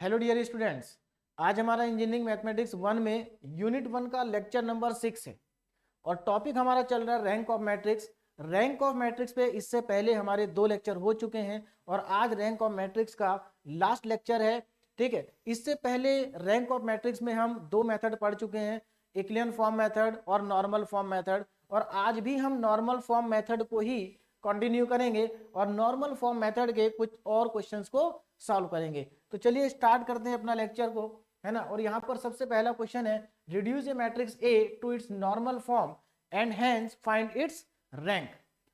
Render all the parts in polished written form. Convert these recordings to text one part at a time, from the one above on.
Hello dear students, आज हमारा engineering mathematics 1 में यूनिट 1 का लेक्चर नंबर 6 है और टॉपिक हमारा चल रहा है rank of matrix. Rank of matrix पे इससे पहले हमारे 2 लेक्चर हो चुके हैं और आज रैंक ऑफ मैट्रिक्स का लास्ट लेक्चर है। ठीक है, इससे पहले रैंक ऑफ मैट्रिक्स में हम 2 मेथड पढ़ चुके हैं, यूक्लिडियन फॉर्म मेथड और नॉर्मल फॉर्म मेथड, और आज भी हम नॉर्मल फॉर्म मेथड को ही कंटिन्यू करेंगे और नॉर्मल फॉर्म मेथड के कुछ और क्वेश्चंस को सॉल्व करेंगे। तो चलिए स्टार्ट करते हैं अपना लेक्चर को, है ना। और यहाँ पर सबसे पहला क्वेश्चन है, reduce a matrix A to its normal form and hence find its rank.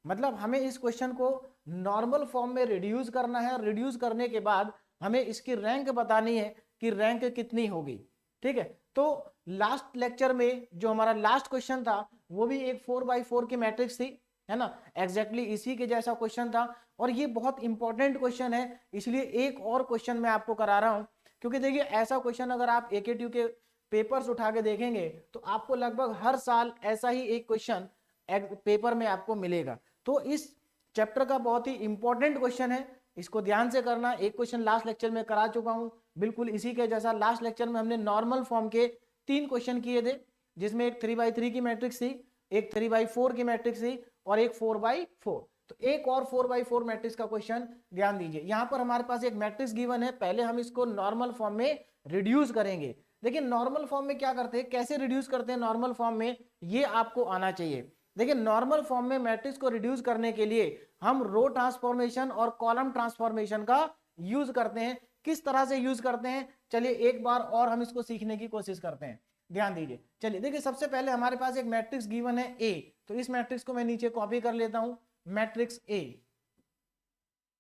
मतलब हमें इस क्वेश्चन को नॉर्मल फॉर्म में रिड्यूस करना है और रिड्यूस करने के बाद हमें इसकी रैंक बतानी है कि रैंक कितनी होगी। ठीक है, तो लास्ट लेक्चर में जो हमारा लास्ट क्वेश्चन था वो भी एक 4x4 की मैट्रिक्स थी, है ना। एग्जैक्टली इसी के जैसा क्वेश्चन था और ये बहुत इंपॉर्टेंट क्वेश्चन है, इसलिए एक और क्वेश्चन मैं आपको करा रहा हूं। क्योंकि देखिए ऐसा क्वेश्चन अगर आप AKTU के पेपर्स उठा के देखेंगे तो आपको लगभग हर साल ऐसा ही एक क्वेश्चन पेपर में आपको मिलेगा। तो इस चैप्टर का बहुत ही इंपॉर्टेंट क्वेश्चन है, इसको ध्यान से करना। एक क्वेश्चन लास्ट लेक्चर में करा चुका हूं बिल्कुल इसी के जैसा। लास्ट लेक्चर में हमने नॉर्मल फॉर्म के 3 क्वेश्चन किए थे, जिसमें एक 3x3 की मैट्रिक्स थी, एक 3x4 की मैट्रिक्स थी और एक 4x4। तो एक और 4x4 मैट्रिक्स का क्वेश्चन ध्यान दीजिए। यहां पर हमारे पास एक मैट्रिक्स गिवन है, पहले हम इसको नॉर्मल फॉर्म में रिड्यूस करेंगे। देखिए नॉर्मल फॉर्म में क्या करते हैं, कैसे रिड्यूस करते हैं नॉर्मल फॉर्म में, ये आपको आना चाहिए। देखिए नॉर्मल फॉर्म में मैट्रिक्स को रिड्यूस करने के लिए हम रो ट्रांसफॉर्मेशन और कॉलम ट्रांसफॉर्मेशन का यूज करते हैं। किस तरह से यूज करते हैं, चलिए एक बार और हम इसको सीखने की कोशिश करते हैं, ध्यान दीजिए। चलिए देखिए सबसे पहले हमारे पास एक मैट्रिक्स गिवन है ए, तो इस मैट्रिक्स को मैं नीचे कॉपी कर लेता हूं। मैट्रिक्स ए,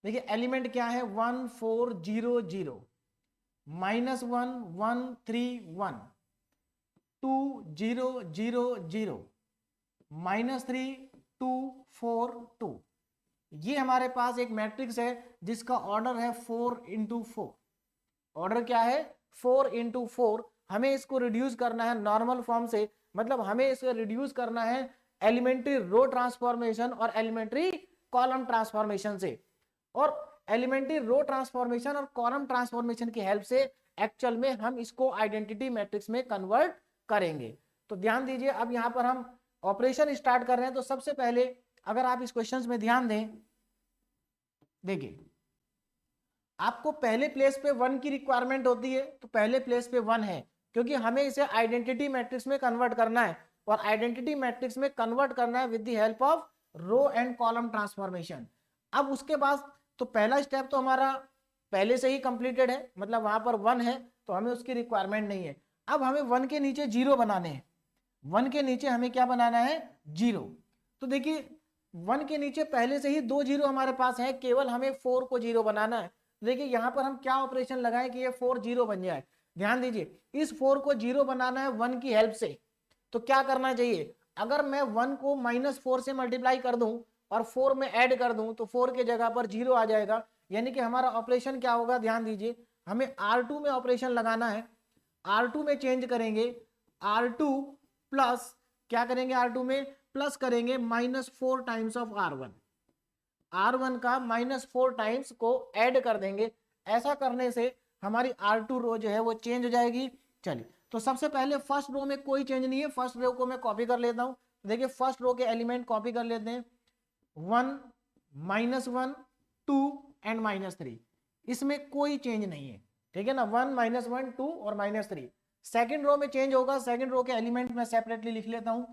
देखिए एलिमेंट क्या है, 1 4 0 0, -1 1 3 1, 2 0 0 0, -3 2 4 2। ये हमारे पास एक मैट्रिक्स है जिसका ऑर्डर है 4 इंटू 4। ऑर्डर क्या है, 4 इंटू 4। हमें इसको रिड्यूस करना है नॉर्मल फॉर्म से, मतलब हमें इसे रिड्यूस करना है एलिमेंट्री रो ट्रांसफॉर्मेशन और एलिमेंट्री कॉलम ट्रांसफॉर्मेशन से। और एलिमेंट्री रो ट्रांसफॉर्मेशन और कॉलम ट्रांसफॉर्मेशन की हेल्प से एक्चुअल में हम इसको आइडेंटिटी मैट्रिक्स में कन्वर्ट करेंगे। तो ध्यान दीजिए, अब यहां पर हम ऑपरेशन स्टार्ट कर रहे हैं। तो सबसे पहले अगर आप इस क्वेश्चन में ध्यान दें, देखिए आपको पहले प्लेस पे 1 की रिक्वायरमेंट होती है, तो पहले प्लेस पे 1 है क्योंकि हमें इसे आइडेंटिटी मैट्रिक्स में कन्वर्ट करना है और आइडेंटिटी मैट्रिक्स में कन्वर्ट करना है with the help of row and column transformation. अब उसके बाद तो पहला स्टेप तो हमारा पहले से ही कंप्लीटेड है, मतलब वहां पर 1 है तो हमें उसकी रिक्वायरमेंट नहीं है। अब हमें 1 के नीचे 0 बनाने हैं। 1 के नीचे हमें क्या बनाना है, 0। तो देखिए 1 के नीचे पहले से ही 2 0 हमारे पास है, केवल हमें 4 को 0 बनाना है। देखिए यहां पर हम क्या ऑपरेशन लगाएं कि ये 4 0 बन जाए। ध्यान दीजिए, इस 4 को 0 बनाना है 1 की हेल्प से, तो क्या करना चाहिए, अगर मैं 1 को -4 से मल्टीप्लाई कर दूं और 4 में ऐड कर दूं तो 4 के जगह पर 0 आ जाएगा। यानी कि हमारा ऑपरेशन क्या होगा, ध्यान दीजिए, हमें R2 में ऑपरेशन लगाना है। R2 में चेंज करेंगे, R2 प्लस क्या करेंगे, R2 में प्लस करेंगे -4 टाइम्स ऑफ R1। R1 का -4 टाइम्स को ऐड कर देंगे। ऐसा करने से हमारी R2 रो जो है वो चेंज हो जाएगी। चलिए तो सबसे पहले फर्स्ट रो में कोई चेंज नहीं है, फर्स्ट रो को मैं कॉपी कर लेता हूं। देखिए फर्स्ट रो के एलिमेंट कॉपी कर लेते हैं, 1 -1 2 एंड -3, इसमें कोई चेंज नहीं है। ठीक है ना, 1 -1 2 और -3। सेकेंड रो में चेंज होगा, सेकेंड रो के एलिमेंट मैं सेपरेटली लिख लेता हूं,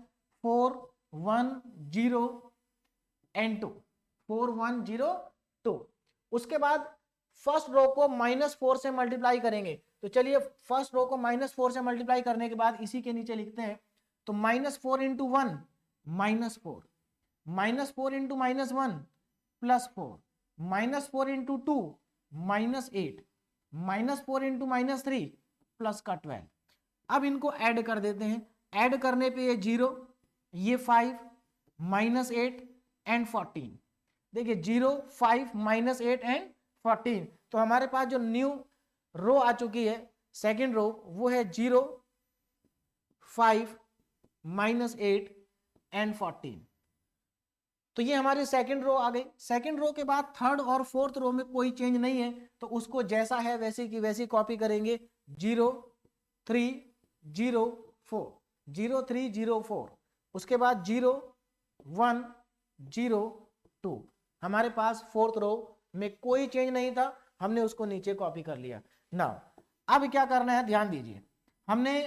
4 1 0 एंड 2, 4 1 0 2। उसके बाद फर्स्ट रो को -4 से मल्टीप्लाई करेंगे। तो चलिए फर्स्ट रो को -4 से मल्टीप्लाई करने के बाद इसी के नीचे लिखते हैं, तो -4 into 1 -4, -4 into -1 +4, -4 into 2 -8, -4 into -3 plus का 12। अब इनको ऐड कर देते हैं, ऐड करने पे ये 0, ये 5, -8 एंड 14। देखिए 0 5 -8 एंड 14, तो हमारे पास जो न्यू रो आ चुकी है सेकेंड रो वो है 0 5 -8 एंड 14। तो ये हमारी सेकंड रो आ गई। सेकंड रो के बाद थर्ड और फोर्थ रो में कोई चेंज नहीं है, तो उसको जैसा है वैसे की वैसी कॉपी करेंगे। 0 3 0 4, 0 3 0 4, उसके बाद 0 1 0 2। हमारे पास फोर्थ रो में कोई चेंज नहीं था, हमने उसको नीचे कॉपी कर लिया। नाउ अब क्या करना है, ध्यान दीजिए। हमने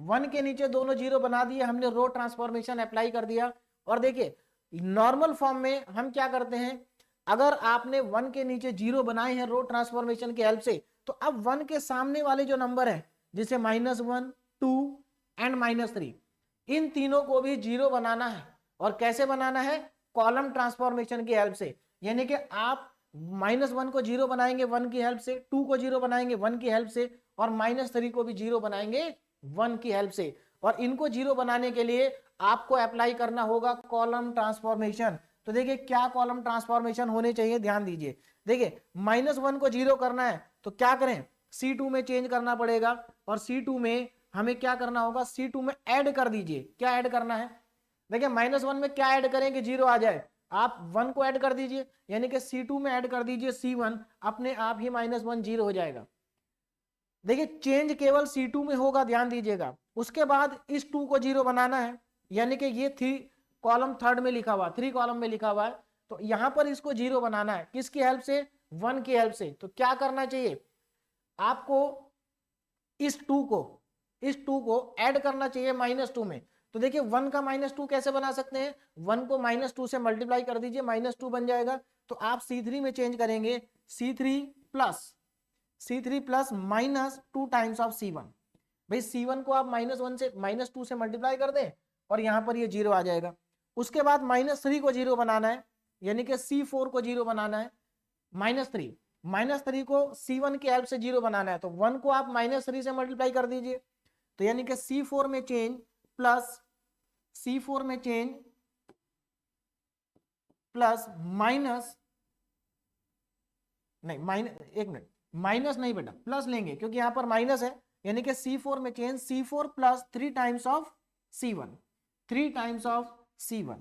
1 के नीचे दोनों 0 बना दिए, हमने रो ट्रांसफॉर्मेशन अप्लाई कर दिया। और देखिए नॉर्मल फॉर्म में हम क्या करते हैं, अगर आपने 1 के नीचे 0 बनाए हैं रो ट्रांसफॉर्मेशन की हेल्प से, तो अब 1 के सामने वाले जो नंबर है जिसे -1 2 एंड -3, इन तीनों को भी 0 बनाना है। और कैसे बनाना है, कॉलम ट्रांसफॉर्मेशन की हेल्प से। यानी कि आप -1 को 0 बनाएंगे 1 की हेल्प से, 2 को 0 बनाएंगे 1 की हेल्प से, और -3 को भी 0 बनाएंगे 1 की हेल्प से। और इनको 0 बनाने के लिए आपको अप्लाई करना होगा कॉलम ट्रांसफॉर्मेशन। तो देखिए क्या कॉलम ट्रांसफॉर्मेशन होने चाहिए, ध्यान दीजिए। देखिए -1 को 0 करना है तो क्या करें, C2 में चेंज करना पड़ेगा। और C2 में हमें क्या करना होगा, C2 में ऐड कर दीजिए। क्या ऐड करना है, देखिए -1 में क्या ऐड करें कि 0 आ जाए, आप 1 को ऐड कर दीजिए, यानी कि C2 में ऐड कर दीजिए C1, अपने आप ही -1 0 हो जाएगा। देखिए चेंज केवल C2 में होगा, ध्यान दीजिएगा। उसके बाद इस 2 को 0 बनाना है, यानी कि ये 3 कॉलम थर्ड में लिखा हुआ, 3 कॉलम में लिखा हुआ है, तो यहां पर इसको 0 बनाना है। किसकी हेल्प से, 1 की हेल्प से। तो क्या करना चाहिए आपको, इस 2 को ऐड करना चाहिए -2 में। तो देखिए 1 का -2 कैसे बना सकते हैं, 1 को -2 से मल्टीप्लाई कर दीजिए, -2 बन जाएगा। तो आप C3 में चेंज करेंगे, C3 plus -2 times of C1। भाई C1 को आप -1 से -2 से मल्टीप्लाई कर दें और यहां पर ये 0 आ जाएगा। उसके बाद -3 को 0 बनाना है, यानी कि C4 को 0 बनाना है। -3 को C1 की हेल्प से 0 बनाना है, तो 1 को आप -3 से मल्टीप्लाई कर दीजिए। तो यानी कि C4 में चेंज प्लस माइनस नहीं, एक मिनट, माइनस नहीं बेटा, प्लस लेंगे क्योंकि यहां पर माइनस है। यानी कि C4 में change C4 plus 3 times of C1, 3 times of C1।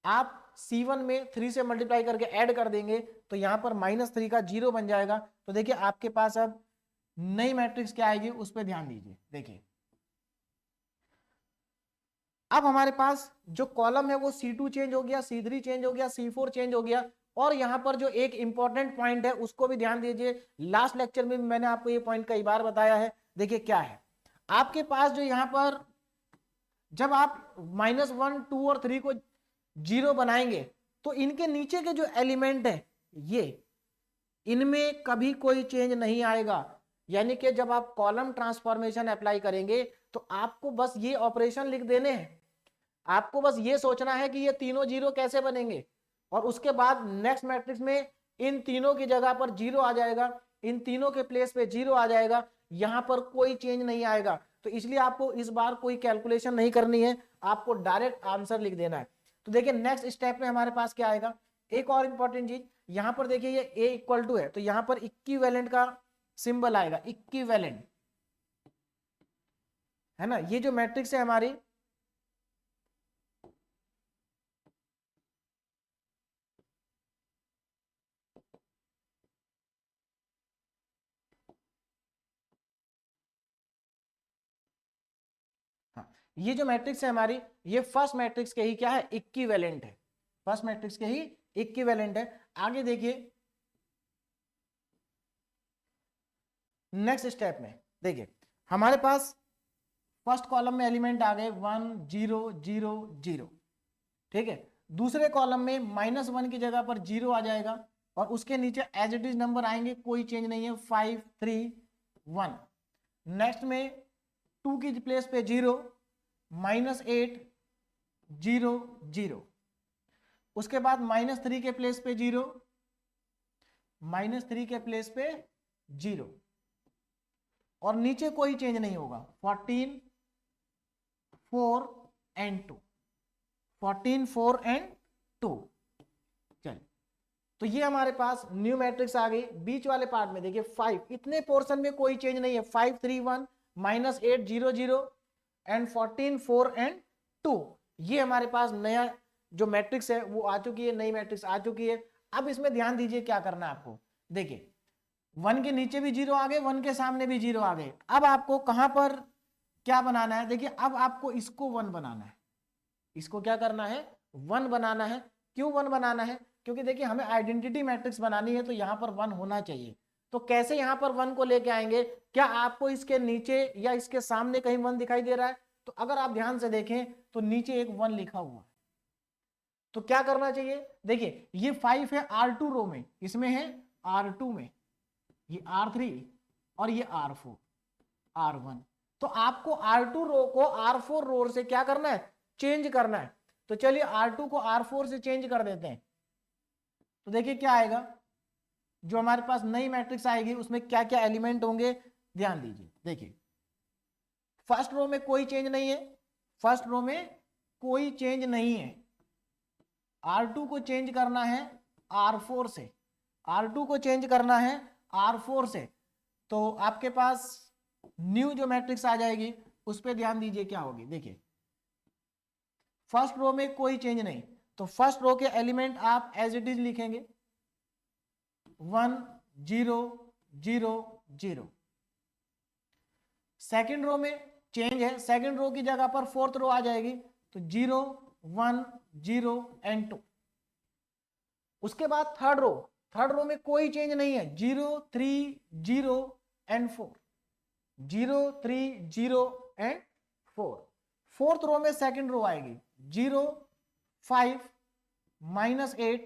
आप C1 में 3 से मल्टीप्लाई करके ऐड कर देंगे, तो यहां पर -3 का 0 बन जाएगा। तो देखिए आपके पास अब नई मैट्रिक्स क्या आएगी, उस पर ध्यान दीजिए। देखिए अब हमारे पास जो कॉलम है वो C2 चेंज हो गया, C3 चेंज हो गया, C4 चेंज हो गया। और यहां पर जो एक इंपॉर्टेंट पॉइंट है उसको भी ध्यान दीजिए, लास्ट लेक्चर में मैंने आपको ये पॉइंट कई बार बताया है। देखिए क्या है, आपके पास जो यहां पर जब आप -1 2 और 3 को 0 बनाएंगे, तो इनके नीचे के जो एलिमेंट है ये, इनमें कभी कोई चेंज नहीं आएगा। यानी कि जब आप कॉलम ट्रांसफॉर्मेशन अप्लाई करेंगे तो आपको बस ये ऑपरेशन लिख देने हैं, आपको बस ये सोचना है कि ये तीनों 0 कैसे बनेंगे, और उसके बाद नेक्स्ट मैट्रिक्स में इन तीनों की जगह पर 0 आ जाएगा, इन तीनों के प्लेस पे 0 आ जाएगा, यहां पर कोई चेंज नहीं आएगा। तो इसलिए आपको इस बार कोई कैलकुलेशन नहीं करनी है, आपको डायरेक्ट आंसर लिख देना है। तो देखिए नेक्स्ट स्टेप में हमारे पास क्या आएगा, एक और इंपॉर्टेंट चीज, यहां पर देखिए ये A इक्वल टू है, तो यहां पर इक्विवेलेंट का सिंबल आएगा, इक्विवेलेंट है ना। ये जो मैट्रिक्स है हमारी, हाँ, ये जो मैट्रिक्स है हमारी, ये फर्स्ट मैट्रिक्स के ही क्या है, इक्विवेलेंट है, फर्स्ट मैट्रिक्स के ही इक्विवेलेंट है। आगे देखिए नेक्स्ट स्टेप में, देखिए हमारे पास फर्स्ट कॉलम में एलिमेंट आ गए 1 0 0 0, ठीक है। दूसरे कॉलम में -1 की जगह पर 0 आ जाएगा, और उसके नीचे एज इट इज नंबर आएंगे, कोई चेंज नहीं है, 5 3 1। नेक्स्ट में 2 की प्लेस पे 0, -8 0 0। उसके बाद -3 के प्लेस पे 0, -3 के प्लेस पे 0, और नीचे कोई चेंज नहीं होगा, 14 4 एंड 2, 14 4 एंड 2। चलिए, तो ये हमारे पास न्यू मैट्रिक्स आ गई। बीच वाले पार्ट में देखिए 5, इतने पोर्शन में कोई चेंज नहीं है, 5 3 1, -8 0 0 एंड 14 4 एंड 2। ये हमारे पास नया जो मैट्रिक्स है वो आ चुकी है, नई मैट्रिक्स आ चुकी है। अब इसमें ध्यान दीजिए क्या करना है आपको। देखिए 1 के नीचे भी 0 आ गए, 1 के सामने भी 0 आ गए। अब आपको कहां पर क्या बनाना है, देखिए अब आपको इसको 1 बनाना है। इसको क्या करना है, 1 बनाना है। क्यों 1 बनाना है, क्योंकि देखिए हमें आइडेंटिटी मैट्रिक्स बनानी है तो यहां पर 1 होना चाहिए। तो कैसे यहां पर 1 को लेके आएंगे, क्या आपको इसके नीचे या इसके सामने कहीं 1 दिखाई दे रहा है? तो अगर आप ध्यान से देखें तो नीचे एक 1 लिखा हुआ है। तो क्या करना चाहिए, देखिए ये 5 है R2 रो में, इसमें है R2 में, ये R3 और ये R4 R1। तो आपको R2 रो को R4 रो से क्या करना है, चेंज करना है। तो चलिए R2 को R4 से चेंज कर देते हैं। तो देखिए क्या आएगा, जो हमारे पास नई मैट्रिक्स आएगी उसमें क्या क्या एलिमेंट होंगे, ध्यान दीजिए। देखिए फर्स्ट रो में कोई चेंज नहीं है, फर्स्ट रो में कोई चेंज नहीं है। R2 को चेंज करना है R4 से, R2 को चेंज करना है R4 से। तो आपके पास न्यू जो मैट्रिक्स आ जाएगी उस पर ध्यान दीजिए क्या होगी। देखिए फर्स्ट रो में कोई चेंज नहीं, तो फर्स्ट रो के एलिमेंट आप एज इट इज लिखेंगे 1 0 0 0। सेकेंड रो में चेंज है, सेकेंड रो की जगह पर फोर्थ रो आ जाएगी, तो 0 1 0 एंड 2। उसके बाद थर्ड रो में कोई चेंज नहीं है, 0 3 0 एंड 4, 0 3 0 एंड 4। फोर्थ रो में सेकेंड रो आएगी 0 5 -8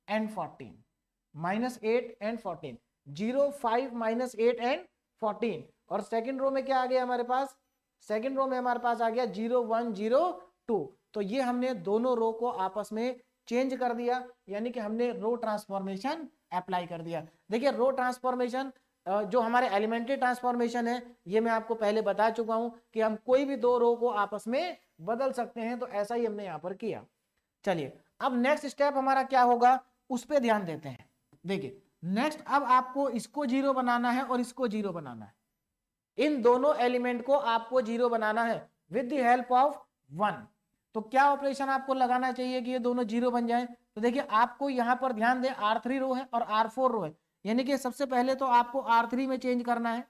एंड 14, -8 एंड 14, 0 5 -8 एंड 14। और सेकेंड रो में क्या आ गया हमारे पास, सेकेंड रो में हमारे पास आ गया 0 1 0 2। तो ये हमने दोनों रो को आपस में चेंज कर दिया, यानी कि हमने रो ट्रांसफॉर्मेशन अप्लाई कर दिया। देखिए रो ट्रांसफॉर्मेशन जो हमारे एलिमेंट्री ट्रांसफॉर्मेशन है, ये मैं आपको पहले बता चुका हूं कि हम कोई भी दो रो को आपस में बदल सकते हैं, तो ऐसा ही हमने यहां पर किया। चलिए अब नेक्स्ट स्टेप हमारा क्या होगा उस पर ध्यान देते हैं। देखिए नेक्स्ट अब आपको इसको 0 बनाना है और इसको 0 बनाना है। इन दोनों एलिमेंट को आपको 0 बनाना है विद द हेल्प ऑफ 1। तो क्या ऑपरेशन आपको लगाना चाहिए कि ये दोनों 0 बन जाएं? तो देखिए आपको यहां पर ध्यान दें, R3 रो है और R4 रो है, यानी कि सबसे पहले तो आपको R3 में चेंज करना है।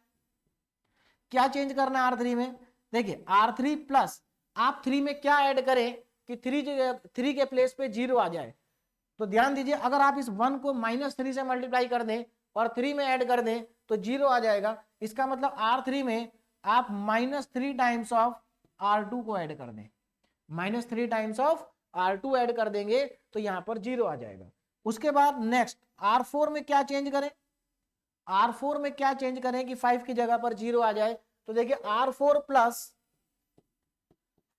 क्या चेंज करना है R3 में, देखिए R3 प्लस आप 3 में क्या ऐड करें कि 3 के प्लेस पे 0 आ जाए। तो ध्यान दीजिए अगर आप इस 1 को -3 से मल्टीप्लाई कर दें और 3 में ऐड कर दें तो 0 आ जाएगा। इसका मतलब R3 में आप -3 टाइम्स ऑफ R2 को ऐड कर दें, -3 टाइम्स ऑफ R2 ऐड कर देंगे तो यहां पर 0 आ जाएगा। उसके बाद नेक्स्ट R4 में क्या चेंज करें, R4 में क्या चेंज करें कि 5 की जगह पर 0 आ जाए। तो देखिए R4 प्लस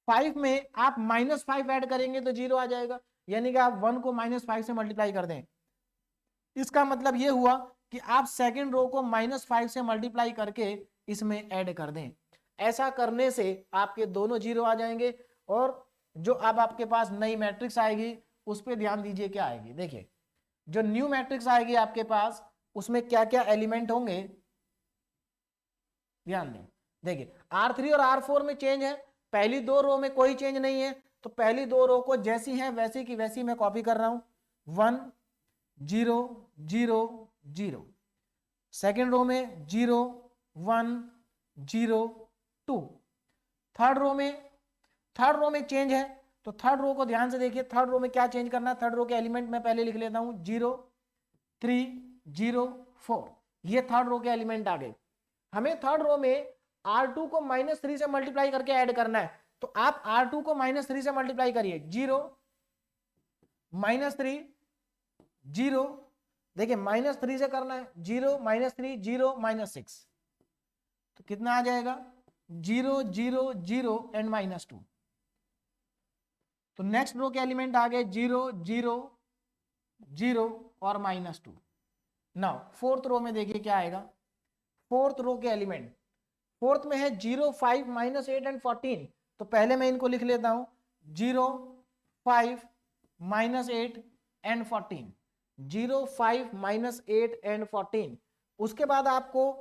5 में आप -5 ऐड करेंगे तो 0 आ जाएगा, यानी कि आप 1 को -5 से मल्टीप्लाई कर दें। इसका मतलब यह हुआ कि आप सेकेंड रो को -5 से मल्टीप्लाई करके इसमें ऐड कर दें। ऐसा करने से आपके दोनों 0 आ जाएंगे। और जो अब आपके पास नई मैट्रिक्स आएगी उस पर ध्यान दीजिए क्या आएगी। देखिए जो न्यू मैट्रिक्स आएगी आपके पास उसमें क्या क्या एलिमेंट होंगे, ध्यान दें। देखिए R3 और R4 में चेंज है, पहली दो रो में कोई चेंज नहीं है, तो पहली दो रो को जैसी है वैसी की वैसी मैं कॉपी कर रहा हूं, 1 0 0 0। सेकेंड रो में 0 1 0 2। थर्ड रो में चेंज है, तो थर्ड रो को ध्यान से देखिए, थर्ड रो में क्या चेंज करना है। थर्ड रो के एलिमेंट मैं पहले लिख लेता हूं 0 3 0 4। ये थर्ड रो के एलिमेंट आ गए। हमें थर्ड रो में R2 को -3 से मल्टीप्लाई करके ऐड करना है, तो आप R2 को -3 से मल्टीप्लाई करिए, 0 -3 0। देखिए -3 से करना है, 0 -3 0 -6, तो कितना आ जाएगा 0 0 0 एंड -2। तो नेक्स्ट रो के एलिमेंट आ गए 0 0 0 और -2। नाउ फोर्थ रो में देखिए क्या आएगा। फोर्थ रो के एलिमेंट, फोर्थ में है 0 5 -8 एंड 14। तो पहले मैं इनको लिख लेता हूं 0 5 -8 एंड 14, 0 5 -8 एंड 14। उसके बाद आपको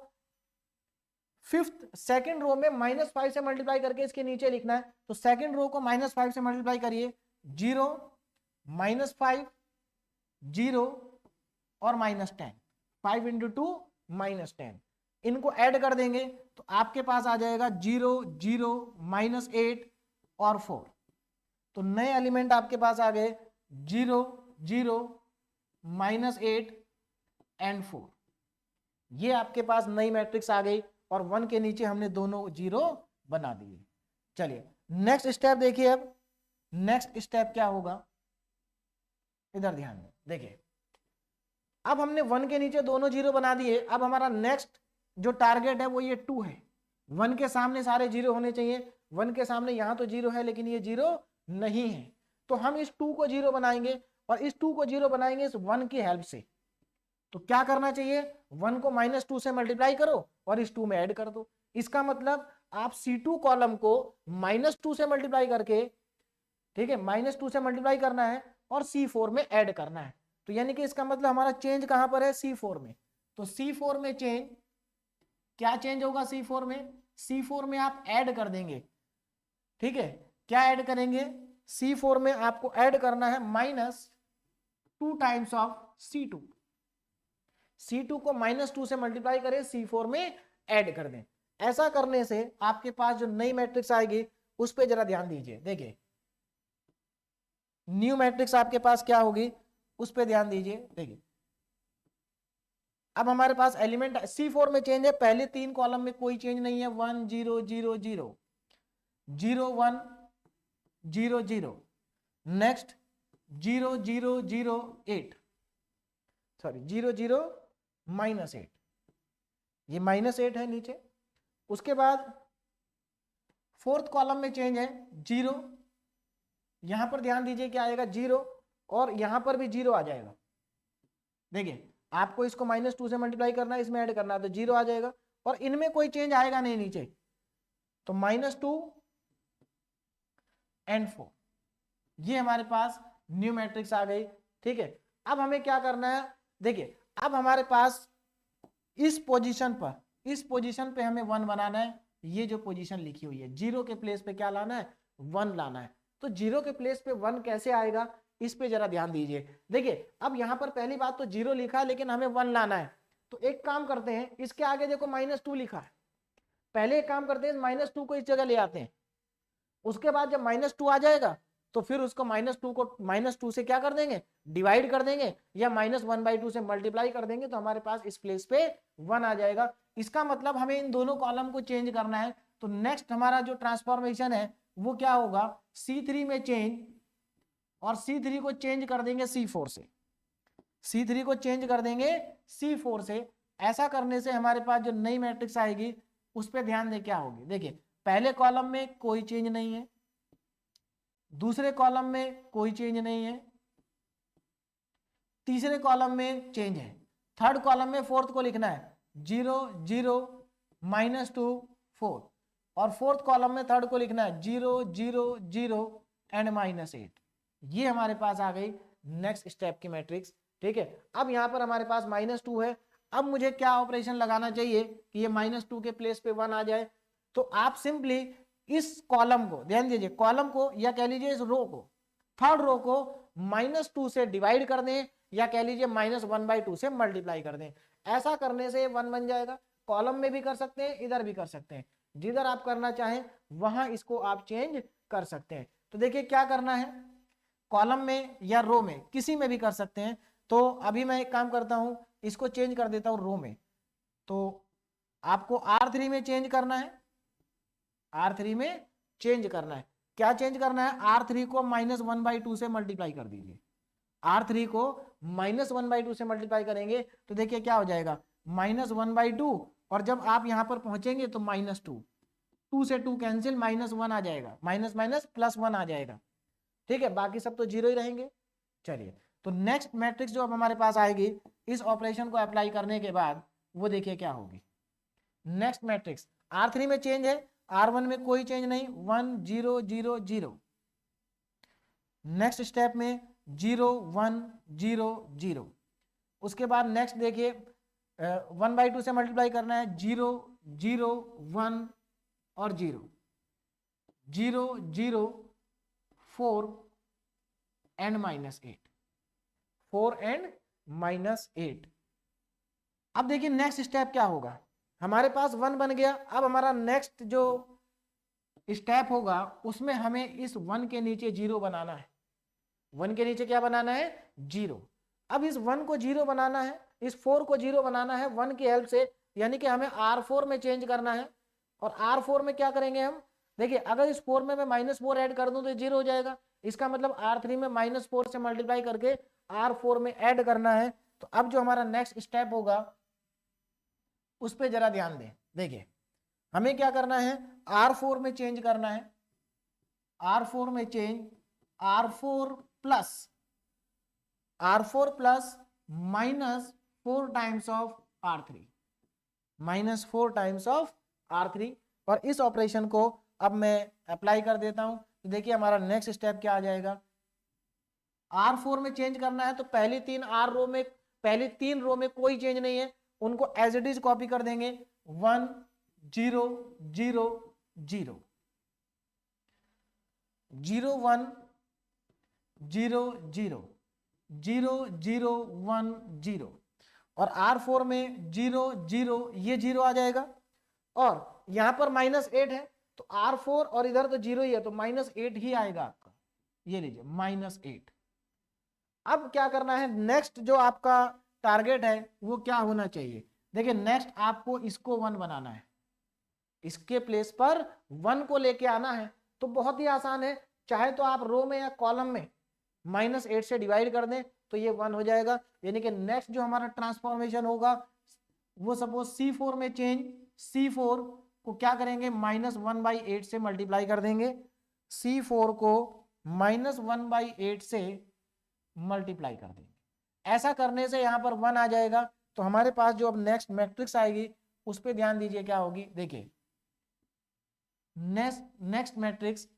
फिफ्थ सेकेंड रो में -5 से मल्टीप्लाई करके इसके नीचे लिखना है। तो सेकेंड रो को -5 से मल्टीप्लाई करिए, 0 -5, 0 और -10, 5 × 2 -10, इनको ऐड कर देंगे तो आपके पास आ जाएगा 0 0 -8 और 4। तो नए एलिमेंट आपके पास आ गए 0 0 -8 एंड 4। ये आपके पास नई मैट्रिक्स आ गई और 1 के नीचे हमने दोनों 0 बना दिए। चलिए नेक्स्ट स्टेप देखिए। अब नेक्स्ट स्टेप क्या होगा, इधर ध्यान दें। देखिए अब हमने 1 के नीचे दोनों 0 बना दिए। अब हमारा नेक्स्ट जो टारगेट है वो ये 2 है। 1 के सामने सारे 0 होने चाहिए। 1 के सामने यहां तो 0 है लेकिन ये 0 नहीं है, तो हम इस 2 को 0 बनाएंगे और इस 2 को 0 बनाएंगे इस 1 की हेल्प से। तो क्या करना चाहिए, 1 को -2 से मल्टीप्लाई करो और इस 2 में ऐड कर दो। इसका मतलब आप C2 कॉलम को -2 से मल्टीप्लाई करके, ठीक है, -2 से मल्टीप्लाई करना है और C4 में ऐड करना है। तो यानी कि इसका मतलब हमारा चेंज कहां पर है, C4 में। तो C4 में चेंज, क्या चेंज होगा C4 में, C4 में आप ऐड कर देंगे। ठीक है, क्या ऐड करेंगे, C4 में आपको ऐड करना है -2 टाइम्स ऑफ C2। C2 को -2 से मल्टीप्लाई करें, C4 में ऐड कर दें। ऐसा करने से आपके पास जो नई मैट्रिक्स आएगी उस पर जरा ध्यान दीजिए। देखिए न्यू मैट्रिक्स आपके पास क्या होगी, उस पर ध्यान दीजिए। देखिए अब हमारे पास एलिमेंट C4 में चेंज है, पहले 3 कॉलम में कोई चेंज नहीं है, 1 0 0 0 0 1 0 0, नेक्स्ट 0 0 0 8, सॉरी 0 0 -8, ये -8 है नीचे। उसके बाद 4th कॉलम में चेंज है 0, यहां पर ध्यान दीजिए क्या आएगा 0 और यहां पर भी 0 आ जाएगा। देखिए आपको इसको -2 से मल्टीप्लाई करना है, इसमें ऐड करना है तो 0 आ जाएगा और इनमें कोई चेंज आएगा नहीं नीचे, तो -2 एंड 4, ये हमारे पास न्यू मैट्रिक्स आ गई। ठीक है, अब हमें क्या करना है, देखिए अब हमारे पास इस पोजीशन पे हमें 1 बनाना है। ये जो पोजीशन लिखी हुई है 0 के प्लेस पे क्या लाना है, 1 लाना है। तो 0 के प्लेस पे 1 कैसे आएगा, इस पे जरा ध्यान दीजिए। देखिए अब यहां पर पहली बात तो 0 लिखा है लेकिन हमें 1 लाना है, तो एक काम करते हैं, इसके आगे देखो -2 लिखा है, पहले एक काम करते हैं -2 को इस जगह ले आते हैं। उसके बाद जब -2 आ जाएगा तो फिर उसको -2 को -2 से क्या कर देंगे, डिवाइड कर देंगे या -1/2 से मल्टीप्लाई कर देंगे, तो हमारे पास इस प्लेस पे 1 आ जाएगा। इसका मतलब हमें इन दोनों कॉलम को चेंज करना है। तो नेक्स्ट हमारा जो ट्रांसफॉर्मेशन है वो क्या होगा, C3 में चेंज, और C3 को चेंज कर देंगे C4 से, C3 को चेंज कर देंगे C4 से। ऐसा करने से हमारे पास जो नई मैट्रिक्स आएगी उस पर ध्यान दें क्या होगी। देखिए पहले कॉलम में कोई चेंज नहीं है, दूसरे कॉलम में कोई चेंज नहीं है, तीसरे कॉलम में चेंज है, थर्ड कॉलम में 4th को लिखना है 0 0 -2 4, और 4th कॉलम में थर्ड को लिखना है 0 0 0 एंड -8। ये हमारे पास आ गई नेक्स्ट स्टेप की मैट्रिक्स। ठीक है, अब यहां पर हमारे पास -2 है। अब मुझे क्या ऑपरेशन लगाना चाहिए कि ये -2 के प्लेस पे 1 आ जाए। तो आप सिंपली इस कॉलम को, ध्यान दीजिए कॉलम को या कह लीजिए इस रो को, थर्ड रो को -2 से डिवाइड कर दें या कह लीजिए -1/2 से मल्टीप्लाई कर दें। ऐसा करने से 1 बन जाएगा। कॉलम में भी कर सकते हैं, इधर भी कर सकते हैं, जिधर आप करना चाहें वहां इसको आप चेंज कर सकते हैं। तो देखिए क्या करना है, कॉलम में या रो में किसी में भी कर सकते हैं। तो अभी मैं एक काम करता हूं, इसको चेंज कर देता हूं रो में। तो आपको R3 में चेंज करना है, R3 में चेंज करना है। क्या चेंज करना है, R3 को -1/2 से मल्टीप्लाई कर दीजिए। R3 को -1/2 से मल्टीप्लाई करेंगे तो देखिए क्या हो जाएगा, -1/2, और जब आप यहां पर पहुंचेंगे तो -2, 2 से 2 कैंसिल, -1 आ जाएगा, माइनस माइनस +1 आ जाएगा। ठीक है, बाकी सब तो 0 ही रहेंगे। चलिए तो नेक्स्ट मैट्रिक्स जो अब हमारे पास आएगी इस ऑपरेशन को अप्लाई करने के बाद, वो देखिए क्या होगी। नेक्स्ट मैट्रिक्स R3 में चेंज है, R1 में कोई चेंज नहीं, 1 0 0 0। नेक्स्ट स्टेप में 0 1 0 0। उसके बाद नेक्स्ट देखिए 1/2 से मल्टीप्लाई करना है, 0 0 1 और 0 0 0 4 एंड माइनस 8, 4 एंड माइनस 8। अब देखिए नेक्स्ट स्टेप क्या होगा, हमारे पास 1 बन गया। अब हमारा नेक्स्ट जो स्टेप होगा उसमें हमें इस 1 के नीचे 0 बनाना है। 1 के नीचे क्या बनाना है, 0। अब इस 1 को 0 बनाना है, इस 4 को 0 बनाना है 1 की हेल्प से, यानी कि हमें R4 में चेंज करना है। और R4 में क्या करेंगे हम, देखिए अगर इस 4 में मैं -4 ऐड कर दूं तो 0 हो जाएगा। इसका मतलब R3 में -4 से मल्टीप्लाई करके R4 में ऐड करना है। तो अब जो हमारा नेक्स्ट स्टेप होगा उस पर जरा ध्यान दें। देखिए हमें क्या करना है, R4 में चेंज करना है, R4 में change, R4 plus -4 times of R3, -4 times of R3। और इस ऑपरेशन को अब मैं अप्लाई कर देता हूं। तो देखिए हमारा नेक्स्ट स्टेप क्या आ जाएगा, R4 में चेंज करना है तो पहली 3 रो में कोई चेंज नहीं है, उनको एज इट इज कॉपी कर देंगे। 1 0 0 0 0 1 0 0 0 0 1 0 और R4 में 0 0 ये 0 आ जाएगा। और यहां पर -8 है तो R4 और इधर तो 0 ही है तो -8 ही आएगा आपका। ये लीजिए -8। अब क्या करना है, नेक्स्ट जो आपका टारगेट है वो क्या होना चाहिए, देखिए नेक्स्ट आपको इसको 1 बनाना है, इसके प्लेस पर 1 को लेके आना है। तो बहुत ही आसान है, चाहे तो आप रो में या कॉलम में -8 से डिवाइड कर दें तो ये 1 हो जाएगा। यानी कि नेक्स्ट जो हमारा ट्रांसफॉर्मेशन होगा वो सपोज C4 में चेंज, C4 को क्या करेंगे, -1/8 से मल्टीप्लाई कर देंगे, C4 को -1/8 से मल्टीप्लाई कर देंगे। ऐसा करने से यहां पर 1 आ जाएगा। तो हमारे पास जो अब नेक्स्ट मैट्रिक्स आएगी उस पर ध्यान दीजिए क्या होगी। देखिए नेक्स्ट मैट्रिक्स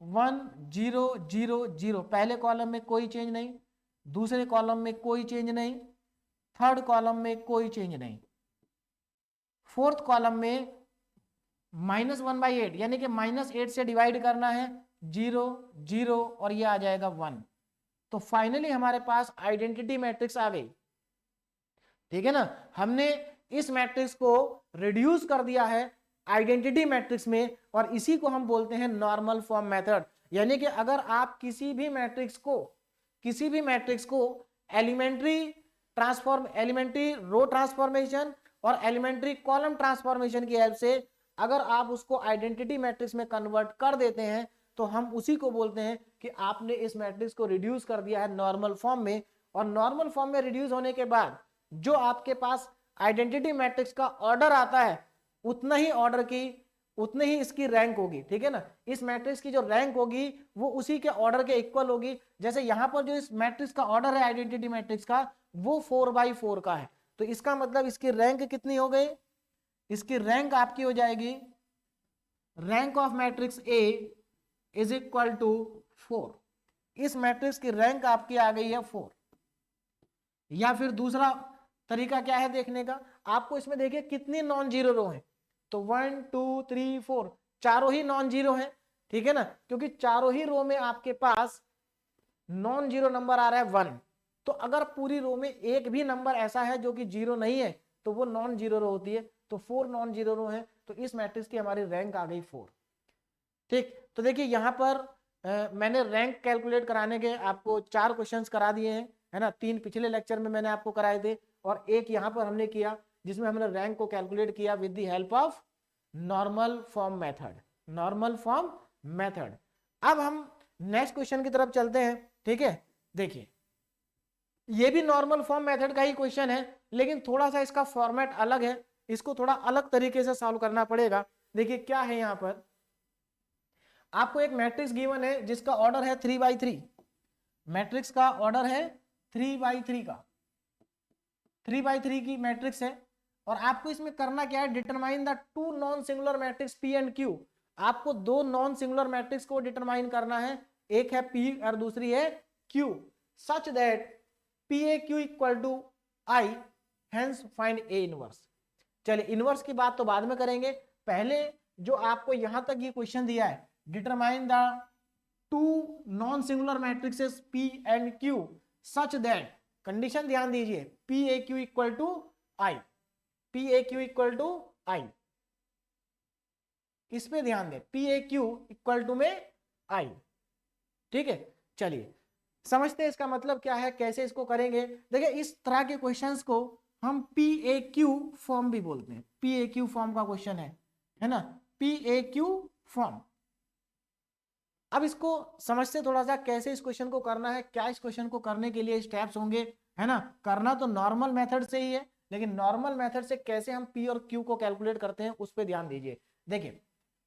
1 0 0 0, पहले कॉलम में कोई चेंज नहीं, दूसरे कॉलम में कोई चेंज नहीं, थर्ड कॉलम में कोई चेंज नहीं, फोर्थ कॉलम में -1/8 यानी कि -8 से डिवाइड करना है, 0 0 और ये आ जाएगा 1। तो फाइनली हमारे पास आइडेंटिटी मैट्रिक्स आ गई। ठीक है ना, हमने इस मैट्रिक्स को रिड्यूस कर दिया है आइडेंटिटी मैट्रिक्स में और इसी को हम बोलते हैं नॉर्मल फॉर्म मेथड। यानी कि अगर आप किसी भी मैट्रिक्स को एलिमेंट्री रो ट्रांसफॉर्मेशन और एलिमेंट्री कॉलम ट्रांसफॉर्मेशन की हेल्प से अगर आप उसको आइडेंटिटी मैट्रिक्स में कन्वर्ट कर देते हैं तो हम उसी को बोलते हैं कि आपने इस मैट्रिक्स को रिड्यूस कर दिया है नॉर्मल फॉर्म में। और नॉर्मल फॉर्म में रिड्यूस होने के बाद जो आपके पास आइडेंटिटी मैट्रिक्स का ऑर्डर आता है उतनी ही इसकी रैंक होगी। ठीक है ना, इस मैट्रिक्स की जो रैंक होगी वो उसी के ऑर्डर के इक्वल होगी। जैसे यहां पर जो इस मैट्रिक्स का ऑर्डर है आइडेंटिटी मैट्रिक्स का वो 4/4 का है, तो इसका मतलब इसकी रैंक कितनी हो गई, इसकी रैंक आपकी हो जाएगी, rank of matrix A is equal to 4। इस मैट्रिक्स की रैंक आपकी आ गई है 4। या फिर दूसरा तरीका क्या है देखने का, आपको इसमें देखिए कितनी नॉन जीरो रो है, तो 1 2 3 4 चारों ही नॉन जीरो है। ठीक है ना, क्योंकि चारों ही रो में आपके पास नॉन जीरो नंबर आ रहा है 1। तो अगर पूरी रो में एक भी नंबर ऐसा है जो कि जीरो नहीं है तो वो नॉन जीरो रो होती है। तो 4 नॉन जीरो रो है, तो इस मैट्रिक्स की हमारी रैंक आ गई 4। ठीक, तो देखिए यहाँ पर मैंने रैंक कैलकुलेट कराने के आपको 4 क्वेश्चंस करा दिए हैं, है ना। 3 पिछले लेक्चर में मैंने आपको कराए थे और एक यहाँ पर हमने किया जिसमें हमने रैंक को कैलकुलेट किया with the help of normal form method. अब हम नेक्स्ट क्वेश्चन की तरफ चलते हैं। ठीक है, देखिए ये भी नॉर्मल फॉर्म मेथड का ही क्वेश्चन है लेकिन थोड़ा सा इसका फॉर्मेट अलग है, इसको थोड़ा अलग तरीके से सॉल्व करना पड़ेगा। देखिए क्या है, यहाँ पर आपको एक मैट्रिक्स गिवन है जिसका ऑर्डर है 3/3, मैट्रिक्स का ऑर्डर है 3/3 का, 3/3 की मैट्रिक्स है। और आपको इसमें करना क्या है, determine the 2 non singular matrix P and Q। आपको 2 नॉन सिंगुलर मैट्रिक्स को डिटरमाइन करना है, एक है P और दूसरी है Q, such that PAQ equal to I, hence find A inverse. चलिए इनवर्स की बात तो बाद में करेंगे, पहले जो आपको यहां तक ये क्वेश्चन दिया है, determine the two non singular matrices P and Q such that, condition ध्यान दीजिए, PAQ equal to I, PAQ equal to I, इस पे ध्यान दें, PAQ इक्वल टू में I, ठीक है। चलिए समझते हैं इसका मतलब क्या है, कैसे इसको करेंगे। देखिए इस तरह के क्वेश्चंस को हम PAQ फॉर्म भी बोलते हैं, PAQ फॉर्म का क्वेश्चन है ना, PAQ फॉर्म। अब इसको समझते थोड़ा सा कैसे इस क्वेश्चन को करना है, क्या इस क्वेश्चन को करने के लिए स्टेप्स होंगे, है ना। करना तो नॉर्मल मेथड से ही है, लेकिन नॉर्मल मेथड से कैसे हम P और Q को कैलकुलेट करते हैं उस पर ध्यान दीजिए। देखिए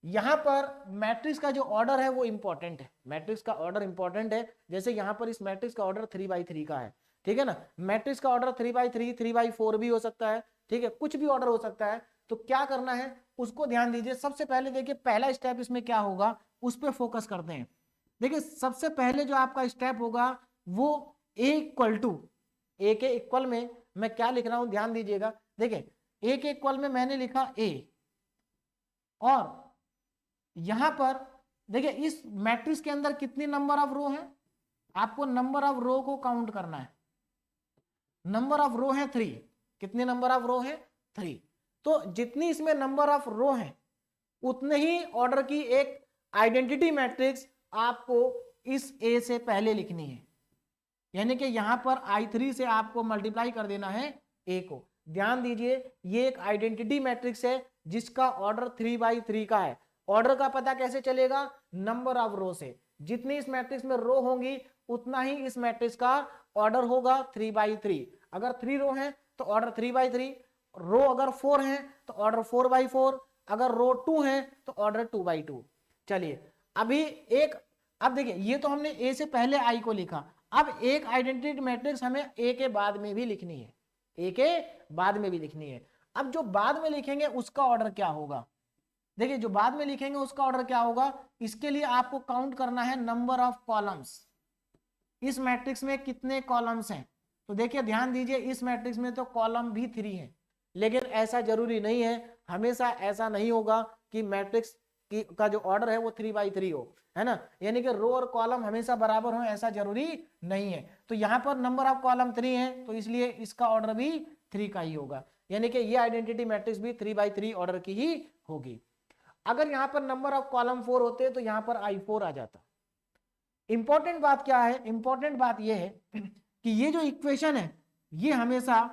यहां पर मैट्रिक्स का जो ऑर्डर है वो इंपॉर्टेंट है, मैट्रिक्स का ऑर्डर इंपॉर्टेंट है। जैसे यहां पर इस मैट्रिक्स का ऑर्डर 3/3 का है, ठीक है ना। मैट्रिक्स का ऑर्डर 3/3, 3/4 भी हो सकता है, ठीक है, कुछ भी ऑर्डर हो सकता है। तो क्या करना है उसको ध्यान दीजिए। सबसे पहले देखिए पहला स्टेप इसमें क्या होगा उस पर फोकस करते हैं। देखिए सबसे पहले जो आपका स्टेप होगा वो A इक्वल टू, A के इक्वल में मैं क्या लिख रहा हूं ध्यान दीजिएगा। देखिए A के इक्वल में मैंने लिखा A, और यहां पर देखिए इस मैट्रिक्स के अंदर कितनी नंबर ऑफ रो है, आपको नंबर ऑफ रो को काउंट करना है। नंबर ऑफ रो है 3, कितने नंबर ऑफ रो है 3। तो जितनी इसमें नंबर ऑफ रो है उतने ही ऑर्डर की एक आइडेंटिटी मैट्रिक्स आपको इस A से पहले लिखनी है, यानी कि यहां पर I3 से आपको मल्टीप्लाई कर देना है A को। ध्यान दीजिए ये एक आइडेंटिटी मैट्रिक्स है जिसका ऑर्डर 3/3 का है। ऑर्डर का पता कैसे चलेगा, नंबर ऑफ रो से, जितनी इस मैट्रिक्स में रो होंगी उतना ही इस मैट्रिक्स का ऑर्डर होगा 3/3। अगर 3 रो है तो ऑर्डर 3/3, रो अगर 4 है तो ऑर्डर 4/4, अगर रो 2 है तो ऑर्डर 2/2। चलिए अभी एक, अब देखिए ये तो हमने A से पहले I को लिखा, अब एक आइडेंटिटी मैट्रिक्स हमें A के बाद में भी लिखनी है, A के बाद में भी लिखनी है। अब जो बाद में लिखेंगे उसका ऑर्डर क्या होगा, देखिए जो बाद में लिखेंगे उसका ऑर्डर क्या होगा, इसके लिए आपको काउंट करना है नंबर ऑफ कॉलम्स। इस मैट्रिक्स में कितने कॉलम्स हैं, तो देखिए ध्यान दीजिए इस मैट्रिक्स में तो कॉलम भी 3 है, लेकिन ऐसा जरूरी नहीं है, हमेशा ऐसा नहीं होगा कि मैट्रिक्स का जो ऑर्डर है वो 3/3 हो, है ना। यानी कि रो और कॉलम हमेशा बराबर हो ऐसा जरूरी नहीं है। तो यहाँ पर नंबर ऑफ कॉलम 3 है तो इसलिए इसका ऑर्डर भी 3 का ही होगा, यानी कि ये आइडेंटिटी मैट्रिक्स भी 3/3 ऑर्डर की ही होगी। अगर यहाँ पर नंबर ऑफ कॉलम 4 होते तो यहाँ पर I4 आ जाता। इंपॉर्टेंट बात क्या है, इंपॉर्टेंट बात यह है कि ये जो इक्वेशन है ये हमेशा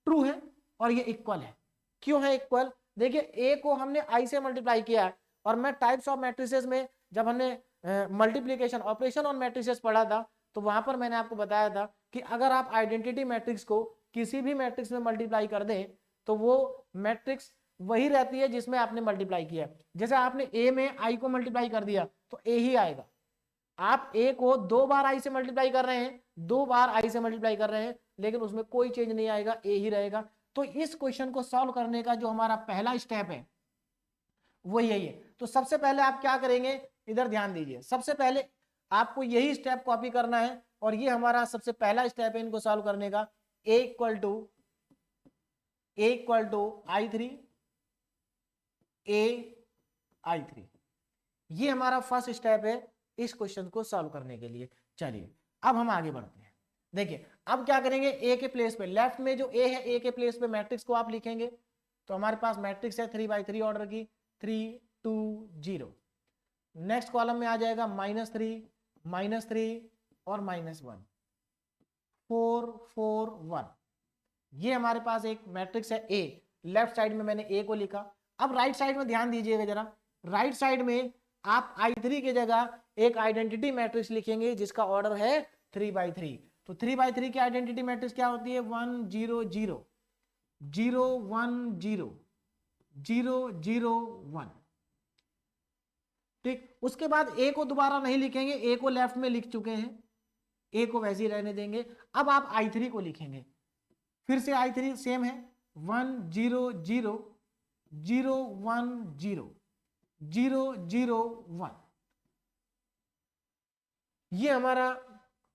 ट्रू है और ये इक्वल है। क्यों है इक्वल, देखिए A को हमने I से मल्टीप्लाई किया है, और मैं टाइप्स ऑफ मैट्रिसेस में जब हमने मल्टीप्लिकेशन ऑपरेशन ऑन मैट्रिसेस पढ़ा था तो वहां पर मैंने आपको बताया था कि अगर आप आइडेंटिटी मैट्रिक्स को किसी भी मैट्रिक्स में मल्टीप्लाई कर दें तो वो मैट्रिक्स वही रहती है जिसमें आपने मल्टीप्लाई किया। जैसे आपने A में I को मल्टीप्लाई कर दिया तो A ही आएगा। आप A को 2 बार I से मल्टीप्लाई कर रहे हैं, 2 बार I से मल्टीप्लाई कर रहे हैं, लेकिन उसमें कोई चेंज नहीं आएगा, A ही रहेगा। तो इस क्वेश्चन को सॉल्व करने का जो हमारा पहला स्टेप है वो यही है। तो सबसे पहले आप क्या करेंगे, इधर ध्यान दीजिए, सबसे पहले आपको यही स्टेप कॉपी करना है, और ये हमारा सबसे पहला स्टेप है इनको सॉल्व करने का। A equal to I3, I3, ये हमारा फर्स्ट स्टेप है इस क्वेश्चन को सॉल्व करने के लिए। चलिए अब हम आगे बढ़ते हैं। देखिए अब क्या करेंगे, A के प्लेस पे, लेफ्ट में जो A है A के प्लेस पे मैट्रिक्स को आप लिखेंगे। तो हमारे पास मैट्रिक्स है 3/3 ऑर्डर की, 3 2 0। नेक्स्ट कॉलम में आ जाएगा -3 और -1, 4 4 1। ये हमारे पास एक मैट्रिक्स है A, लेफ्ट साइड में मैंने A को लिखा। अब राइट साइड में ध्यान दीजिएगा जरा, राइट साइड में आप I3 की जगह एक आइडेंटिटी मैट्रिक्स लिखेंगे जिसका ऑर्डर है 3/3। तो 3/3 की आइडेंटिटी मैट्रिक्स क्या होती है, 1 0 0 0 1 0 0 0 1। ठीक, उसके बाद A को दोबारा नहीं लिखेंगे, A को लेफ्ट में लिख चुके हैं, A को वैसे ही रहने देंगे। अब आप I3 को लिखेंगे, फिर से I3 सेम है, 1 0 0 0 1 0 0 0 1। ये हमारा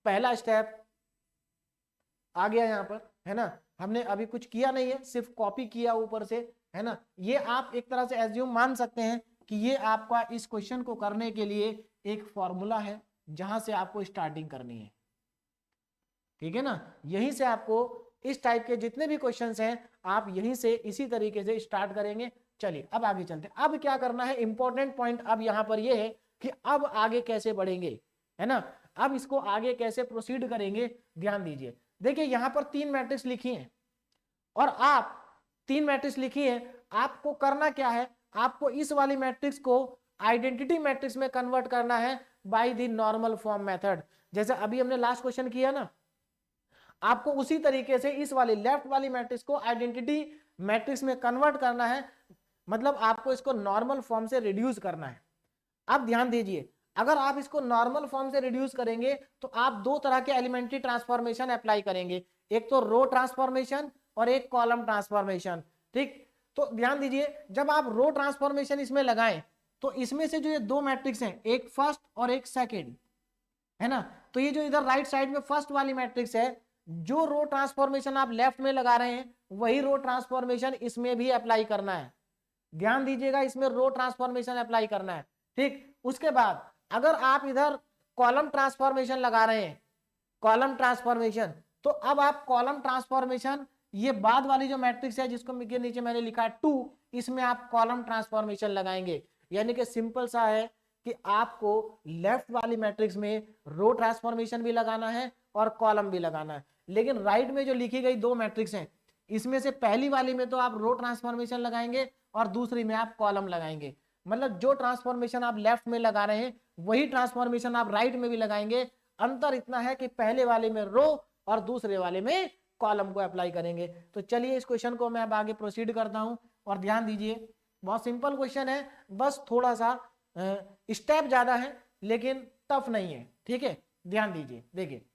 पहला स्टेप आ गया यहां पर, है ना। हमने अभी कुछ किया नहीं है, सिर्फ कॉपी किया ऊपर से, है ना। ये आप एक तरह से एज्यूम मान सकते हैं कि ये आपका इस क्वेश्चन को करने के लिए एक फॉर्मूला है, जहां से आपको स्टार्टिंग करनी है, ठीक है ना। यहीं से आपको इस टाइप के जितने भी क्वेश्चंस हैं आप यहीं से इसी तरीके से स्टार्ट करेंगे। चलिए अब आगे चलते हैं। अब क्या करना है, इंपॉर्टेंट पॉइंट अब यहां पर ये है कि अब आगे कैसे बढ़ेंगे, है ना। अब इसको आगे कैसे प्रोसीड करेंगे, ध्यान दीजिए। देखिए यहां पर 3 मैट्रिक्स लिखी है और आप 3 मैट्रिक्स लिखी है, आपको करना क्या है, आपको इस वाली मैट्रिक्स को आइडेंटिटी मैट्रिक्स में कन्वर्ट करना है by the normal form method. जैसे अभी हमने लास्ट क्वेश्चन किया ना, आपको उसी तरीके से इस वाली लेफ्ट वाली मैट्रिक्स को आइडेंटिटी मैट्रिक्स में कन्वर्ट करना है, मतलब आपको इसको नॉर्मल फॉर्म से रिड्यूस करना है। अब ध्यान दीजिए, अगर आप इसको नॉर्मल फॉर्म से रिड्यूस करेंगे तो आप दो तरह के एलिमेंट्री ट्रांसफॉर्मेशन अप्लाई करेंगे, एक तो रो ट्रांसफॉर्मेशन और एक कॉलम ट्रांसफॉर्मेशन। ठीक, तो ध्यान दीजिए, जब आप रो ट्रांसफॉर्मेशन इसमें लगाएं तो इसमें से जो ये दो मैट्रिक्स हैं, एक फर्स्ट और एक सेकेंड, है ना, तो ये जो इधर राइट साइड में फर्स्ट वाली मैट्रिक्स है, जो रो ट्रांसफॉर्मेशन आप लेफ्ट में लगा रहे हैं वही रो ट्रांसफॉर्मेशन इसमें भी अप्लाई करना है। ध्यान दीजिएगा, इसमें रो ट्रांसफॉर्मेशन अप्लाई करना है। ठीक, उसके बाद अगर आप इधर कॉलम ट्रांसफॉर्मेशन लगा रहे हैं, कॉलम ट्रांसफॉर्मेशन, तो अब आप कॉलम ट्रांसफॉर्मेशन ये बाद वाली जो मैट्रिक्स है जिसको नीचे मैंने लिखा है 2, इसमें आप कॉलम ट्रांसफॉर्मेशन लगाएंगे। यानी कि सिंपल सा है कि आपको लेफ्ट वाली मैट्रिक्स में रो ट्रांसफॉर्मेशन भी लगाना है और कॉलम भी लगाना है। लेकिन राइट में जो लिखी गई दो मैट्रिक्स हैं, इसमें से पहली वाली में तो आप रो ट्रांसफॉर्मेशन लगाएंगे और दूसरी में आप कॉलम लगाएंगे। मतलब जो ट्रांसफॉर्मेशन आप लेफ्ट में लगा रहे हैं वही ट्रांसफॉर्मेशन आप राइट में भी लगाएंगे। अंतर इतना है कि पहले वाले में रो और दूसरे वाले में कॉलम को अप्लाई करेंगे। तो चलिए इस क्वेश्चन को मैं अब आगे प्रोसीड करता हूं और ध्यान दीजिए, बहुत सिंपल क्वेश्चन है, बस थोड़ा सा स्टेप ज्यादा है लेकिन टफ नहीं है। ठीक है, ध्यान दीजिए। देखिए,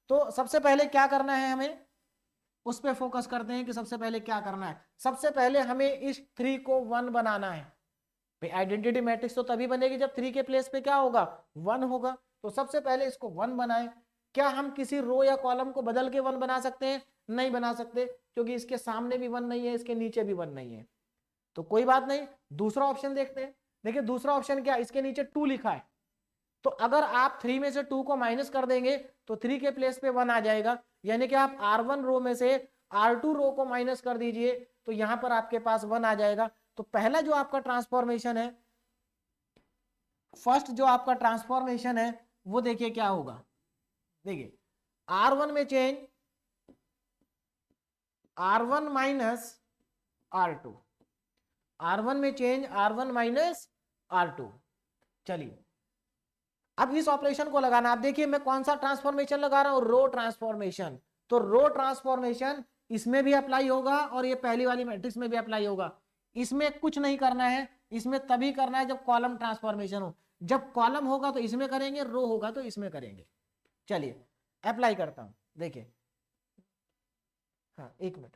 तो सबसे पहले क्या करना है, हमें उस पर फोकस करते हैं कि सबसे पहले क्या करना है। सबसे पहले हमें इस 3 को 1 बनाना है। आइडेंटिटी मैट्रिक्स तो तभी बनेगी जब 3 के प्लेस पे क्या होगा, 1 होगा। तो सबसे पहले इसको 1 बनाए। क्या हम किसी रो या कॉलम को बदल के 1 बना सकते हैं? नहीं बना सकते, क्योंकि इसके सामने भी 1 नहीं है, इसके नीचे भी 1 नहीं है। तो कोई बात नहीं, दूसरा ऑप्शन देखते हैं। देखिए दूसरा ऑप्शन क्या, इसके नीचे 2 लिखा है, तो अगर आप 3 में से 2 को माइनस कर देंगे तो 3 के प्लेस पे 1 आ जाएगा। यानी कि आप R1 रो में से R2 रो को माइनस कर दीजिए तो यहां पर आपके पास 1 आ जाएगा। तो पहला जो आपका ट्रांसफॉर्मेशन है, फर्स्ट जो आपका ट्रांसफॉर्मेशन है वो देखिए क्या होगा। देखिए R1 में change R1 minus R2, R1 में चेंज R1 माइनस R2। चलिए अब इस ऑपरेशन को लगाना। आप देखिए मैं कौन सा ट्रांसफॉर्मेशन लगा रहा हूं, रो ट्रांसफॉर्मेशन। तो रो ट्रांसफॉर्मेशन इसमें भी अप्लाई होगा और ये पहली वाली मैट्रिक्स में भी अप्लाई होगा। इसमें कुछ नहीं करना है, इसमें तभी करना है जब कॉलम ट्रांसफॉर्मेशन हो। जब कॉलम होगा तो इसमें करेंगे, रो होगा तो इसमें करेंगे। चलिए अप्लाई करता हूं। देखिए, हाँ एक मिनट,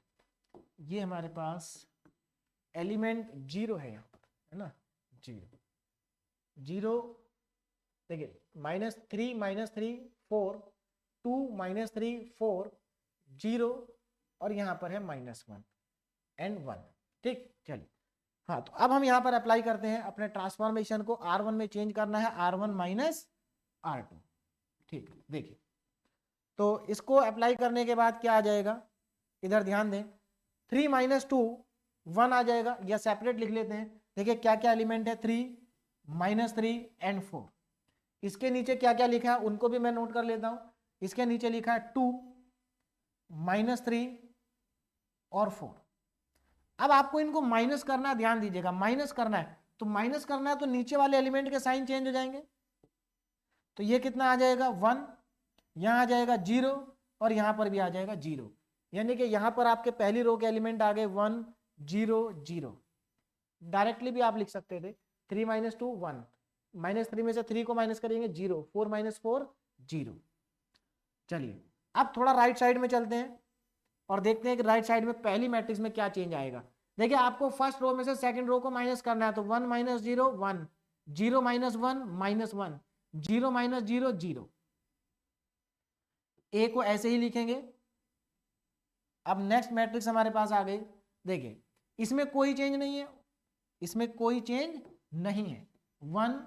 ये हमारे पास एलिमेंट 0 है यहाँ पर, है ना, 0 देखिए -3 4 2 -3 4 0 और यहां पर है -1 एंड 1। ठीक, चलिए हाँ, तो अब हम यहां पर अप्लाई करते हैं अपने ट्रांसफॉर्मेशन को। R1 में चेंज करना है R1 माइनस R2। ठीक, देखिए तो इसको अप्लाई करने के बाद क्या आ जाएगा, इधर ध्यान दें, 3 - 2 1 आ जाएगा, या सेपरेट लिख लेते हैं। देखिए क्या क्या एलिमेंट है, 3 -3 एंड 4। इसके नीचे क्या क्या लिखा है उनको भी मैं नोट कर लेता हूं। इसके नीचे लिखा है 2 -3 और 4। अब आपको इनको माइनस करना है, ध्यान दीजिएगा, माइनस करना है। तो माइनस करना है तो नीचे वाले एलिमेंट के साइन चेंज हो जाएंगे। तो ये कितना आ जाएगा 1, यहां आ जाएगा 0 और यहां पर भी आ जाएगा 0। यानी कि यहां पर आपके पहली रो के एलिमेंट आ गए 1 0 0। डायरेक्टली भी आप लिख सकते थे 3 - 2 1, -3 में से 3 को माइनस करेंगे 0, 4 - 4 0। चलिए अब थोड़ा राइट साइड में चलते हैं और देखते हैं कि राइट साइड में पहली मैट्रिक्स में क्या चेंज आएगा। देखिए आपको फर्स्ट रो में से सेकंड रो को माइनस करना है, तो 1 - 0 1, 0 - 1 -1, 0 - 0 0। ए को ऐसे ही लिखेंगे। अब नेक्स्ट मैट्रिक्स हमारे पास आ गई। देखिए इसमें कोई चेंज नहीं है, इसमें कोई चेंज नहीं है, 1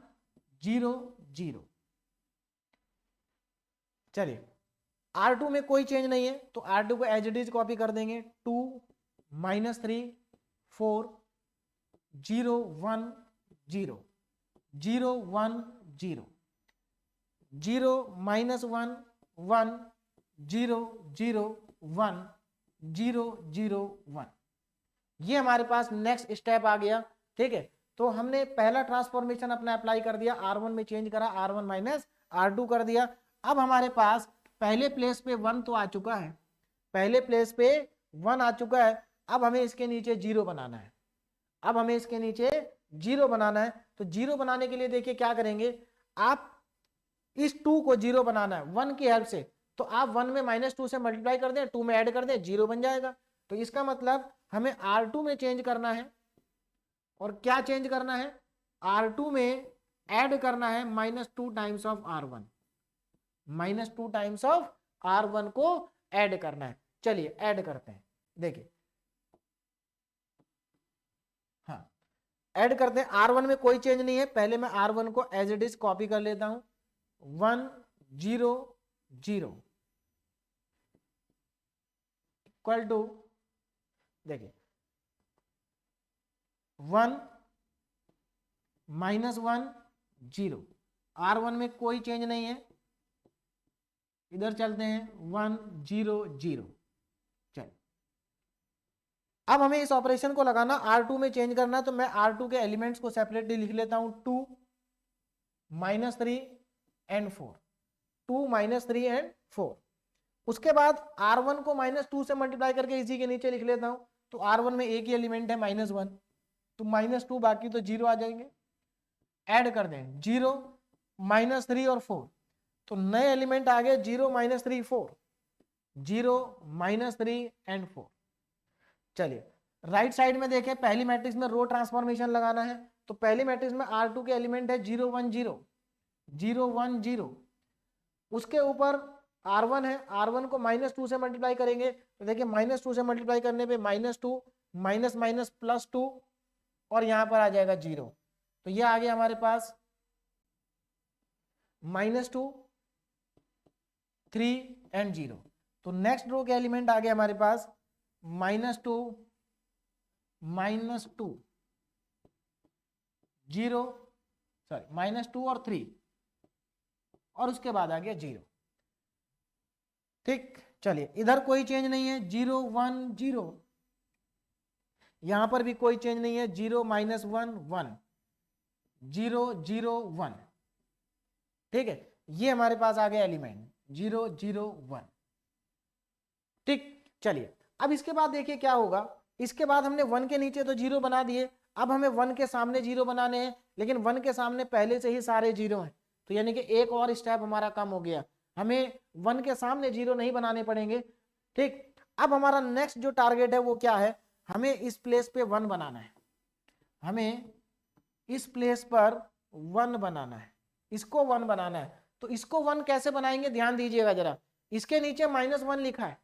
0 0। चलिए R2 में कोई चेंज नहीं है तो R2 को एज इट इज कॉपी कर देंगे। 2 -3 4 0 1 0 0 1 0 0 -1 1 0 0 1 0 0 1। ये हमारे पास नेक्स्ट स्टेप आ गया। ठीक है, तो हमने पहला ट्रांसफॉर्मेशन अपना अप्लाई कर दिया, R1 में चेंज करा, R1 माइनस R2 कर दिया। अब हमारे पास पहले प्लेस पे 1 तो आ चुका है, पहले प्लेस पे 1 आ चुका है। अब हमें इसके नीचे 0 बनाना है, अब हमें इसके नीचे 0 बनाना है। तो 0 बनाने के लिए देखिए क्या करेंगे, आप इस 2 को 0 बनाना है 1 की हेल्प से, तो आप 1 में -2 से मल्टीप्लाई कर दें, 2 में ऐड कर दें, 0 बन जाएगा। तो इसका मतलब हमें R2 में चेंज करना है, और क्या चेंज करना है, R2 में ऐड करना है -2 times of R1, -2 times of R1 को ऐड करना है। चलिए ऐड करते हैं, देखिए हाँ ऐड करते हैं। R1 में कोई चेंज नहीं है, पहले मैं R1 को एज इट इज कॉपी कर लेता हूं। 1 0 0 इक्वल टू, देखिए 1 -1 0। R1 में कोई चेंज नहीं है, इधर चलते हैं 1 0 0। चल अब हमें इस ऑपरेशन को लगाना, R2 में चेंज करना, तो मैं R2 के एलिमेंट्स को सेपरेटली लिख लेता हूं। 2 -3 एंड 4, 2 -3 एंड 4। उसके बाद R1 को -2 से मल्टीप्लाई करके इसी के नीचे लिख लेता हूं। तो R1 में एक ही एलिमेंट है -1, तो -2, बाकी तो 0 आ जाएंगे। ऐड कर दें 0 -3 और 4, तो नए एलिमेंट आ गए 0 -3 4, 0 -3 एंड 4। चलिए राइट साइड में देखें, पहली मैट्रिक्स में रो ट्रांसफॉर्मेशन लगाना है, तो पहली मैट्रिक्स में R2 के एलिमेंट है 0 1 0 0 1 0। उसके ऊपर R1 है, R1 को -2 से मल्टीप्लाई करेंगे, तो देखिए -2 से मल्टीप्लाई करने पे -2 माइनस माइनस +2 और यहां पर आ जाएगा 0। तो ये आ गया हमारे पास -2 3 एंड 0। तो नेक्स्ट रो के एलिमेंट आ गए हमारे पास -2 -2 0 सॉरी -2 और 3, और उसके बाद आ गया 0। ठीक, चलिए इधर कोई चेंज नहीं है, 0 1 0, यहां पर भी कोई चेंज नहीं है, 0 -1 1 0 0 1। ठीक है, ये हमारे पास आ गया एलिमेंट 0 0 1। ठीक, चलिए अब इसके बाद देखिए क्या होगा। इसके बाद हमने 1 के नीचे तो 0 बना दिए, अब हमें 1 के सामने 0 बनाने हैं, लेकिन 1 के सामने पहले से ही सारे 0 हैं, तो यानी कि एक और स्टेप हमारा कम हो गया, हमें 1 के सामने 0 नहीं बनाने पड़ेंगे। ठीक, अब हमारा नेक्स्ट जो टारगेट है वो क्या है, हमें इस प्लेस पे 1 बनाना है, हमें इस प्लेस पर 1 बनाना है, इसको 1 बनाना है। तो इसको 1 कैसे बनाएंगे, ध्यान दीजिएगा जरा, इसके नीचे -1 लिखा है,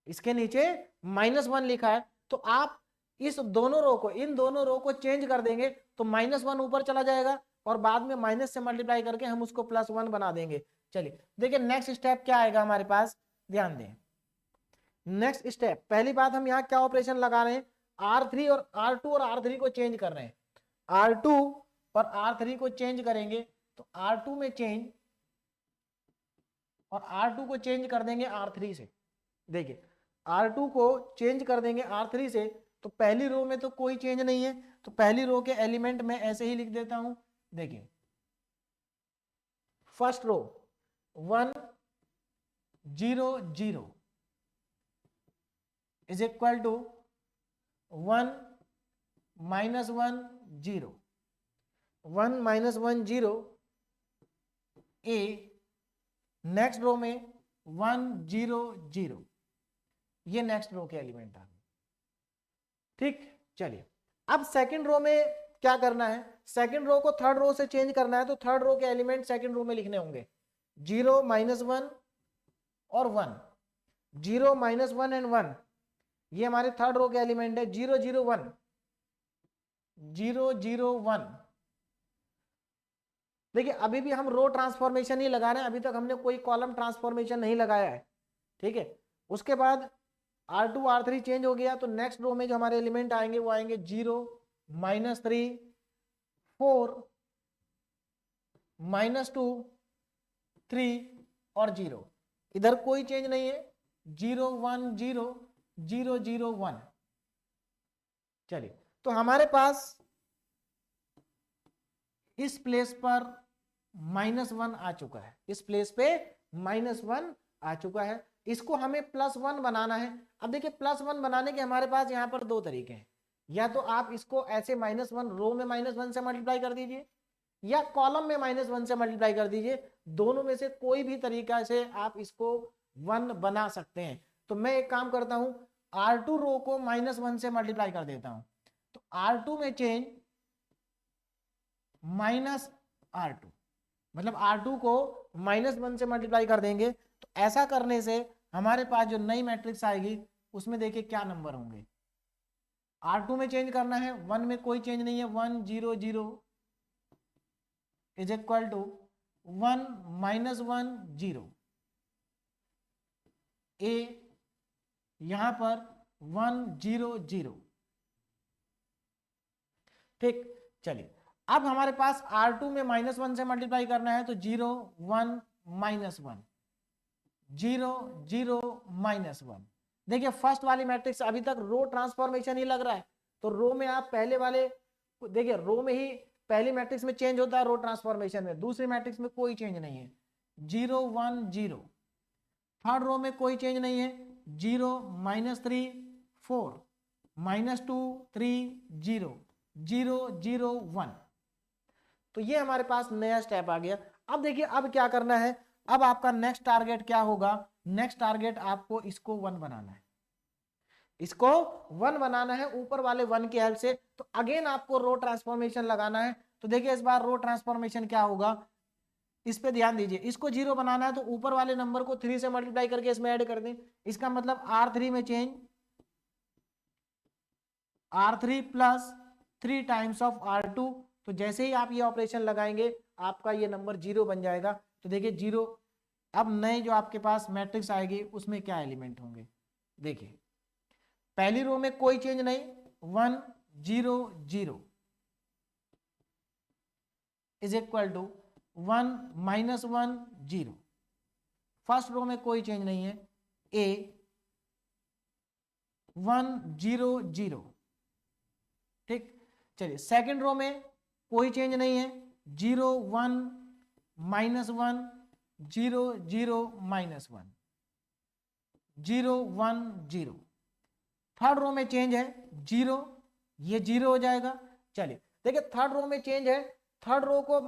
इसके नीचे -1 लिखा है, तो आप इस दोनों रो को, इन दोनों रो को चेंज कर देंगे, तो -1 ऊपर चला जाएगा और बाद में माइनस से मल्टीप्लाई करके हम उसको +1 बना देंगे। चलिए देखिए नेक्स्ट स्टेप क्या आएगा हमारे पास, ध्यान दें। नेक्स्ट स्टेप, पहली बात हम यहाँ क्या ऑपरेशन लगा रहे हैं, R3 और R2 और R3 को चेंज कर रहे हैं, R2 और R3 को चेंज करेंगे, तो R2 में चेंज और R2 को चेंज कर देंगे R3 से। देखिए R2 को चेंज कर देंगे R3 से, तो पहली रो में तो कोई चेंज नहीं है, तो पहली रो के एलिमेंट में ऐसे ही लिख देता हूं। देखिए first row 1 0 0 is equal to 1 -1 0 1 -1 0 A. Next row में 1 0 0, ये नेक्स्ट रो के एलिमेंट आ गए। ठीक, चलिए अब सेकंड रो में क्या करना है, सेकंड रो को थर्ड रो से चेंज करना है, तो थर्ड रो के एलिमेंट सेकंड रो में लिखने होंगे 0 -1 और 1, 0 -1 एंड 1, ये हमारे थर्ड रो के एलिमेंट है 0 0 1 0 0 1। देखिए अभी भी हम रो ट्रांसफॉर्मेशन ही लगा रहे हैं, अभी तक हमने कोई कॉलम ट्रांसफॉर्मेशन नहीं लगाया है, ठीक है। उसके बाद R2 R3 चेंज हो गया, तो नेक्स्ट रो में जो हमारे एलिमेंट आएंगे वो आएंगे 0 -3 4 -2 3 और 0। इधर कोई चेंज नहीं है, 0 1 0 0 0 1। चलिए तो हमारे पास इस प्लेस पर -1 आ चुका है, इस प्लेस पे -1 आ चुका है, इसको हमें +1 बनाना है। अब देखिए +1 बनाने के हमारे पास यहाँ पर दो तरीके हैं, या तो आप इसको ऐसे -1 रो में -1 से मल्टीप्लाई कर दीजिए, या कॉलम में -1 से मल्टीप्लाई कर दीजिए। दोनों में से कोई भी तरीका से आप इसको 1 बना सकते हैं। तो मैं एक काम करता हूं, R2 रो को -1 से मल्टीप्लाई कर देता हूं, तो R2 में चेंज -R2, मतलब R2 को -1 से मल्टीप्लाई कर देंगे। तो ऐसा करने से हमारे पास जो नई मैट्रिक्स आएगी उसमें देखिए क्या नंबर होंगे। R2 में चेंज करना है, 1 में कोई चेंज नहीं है, 1 0 0 इज इक्वल टू 1 -1 0। ए यहां पर 1 0 0, ठीक। चलिए अब हमारे पास R2 में -1 से मल्टीप्लाई करना है, तो 0 1 -1 0 0 -1। देखिए फर्स्ट वाली मैट्रिक्स अभी तक रो ट्रांसफॉर्मेशन ही लग रहा है, तो रो में आप पहले वाले देखिए, रो में ही पहली मैट्रिक्स में चेंज होता है रो ट्रांसफॉर्मेशन में, दूसरी मैट्रिक्स में कोई चेंज नहीं है, 0 1 0। थर्ड रो में कोई चेंज नहीं है, 0 -3 4 -2 3 0 0 0 1। तो ये हमारे पास नया स्टेप आ गया। अब देखिए अब क्या करना है, अब आपका नेक्स्ट टारगेट क्या होगा, नेक्स्ट टारगेट आपको इसको 1 बनाना है, इसको 1 बनाना है ऊपर वाले 1 की हेल्प से। तो अगेन आपको रो ट्रांसफॉर्मेशन लगाना है। तो देखिए इस बार रो ट्रांसफॉर्मेशन क्या होगा, इस पे ध्यान दीजिए, इसको 0 बनाना है तो ऊपर वाले नंबर को 3 से मल्टीप्लाई करके इसमें ऐड कर दें। इसका मतलब R3 में change R3 plus 3 times of R2। तो जैसे ही आप ये ऑपरेशन लगाएंगे आपका ये नंबर 0 बन जाएगा। तो देखिए 0, अब नए जो आपके पास मैट्रिक्स आएगी उसमें क्या एलिमेंट होंगे, देखिए पहली रो में कोई चेंज नहीं, 1 0 0 is equal to 1 -1 0। First row में कोई चेंज नहीं है, A 1 0 0, ठीक। चलिए सेकंड रो में कोई चेंज नहीं है, 0 1 -1 0 0 -1 0 1 0। थर्ड रो में चेंज है 0, ये 0 हो जाएगा। चलिए देखिए थर्ड रो में चेंज है, थर्ड रो को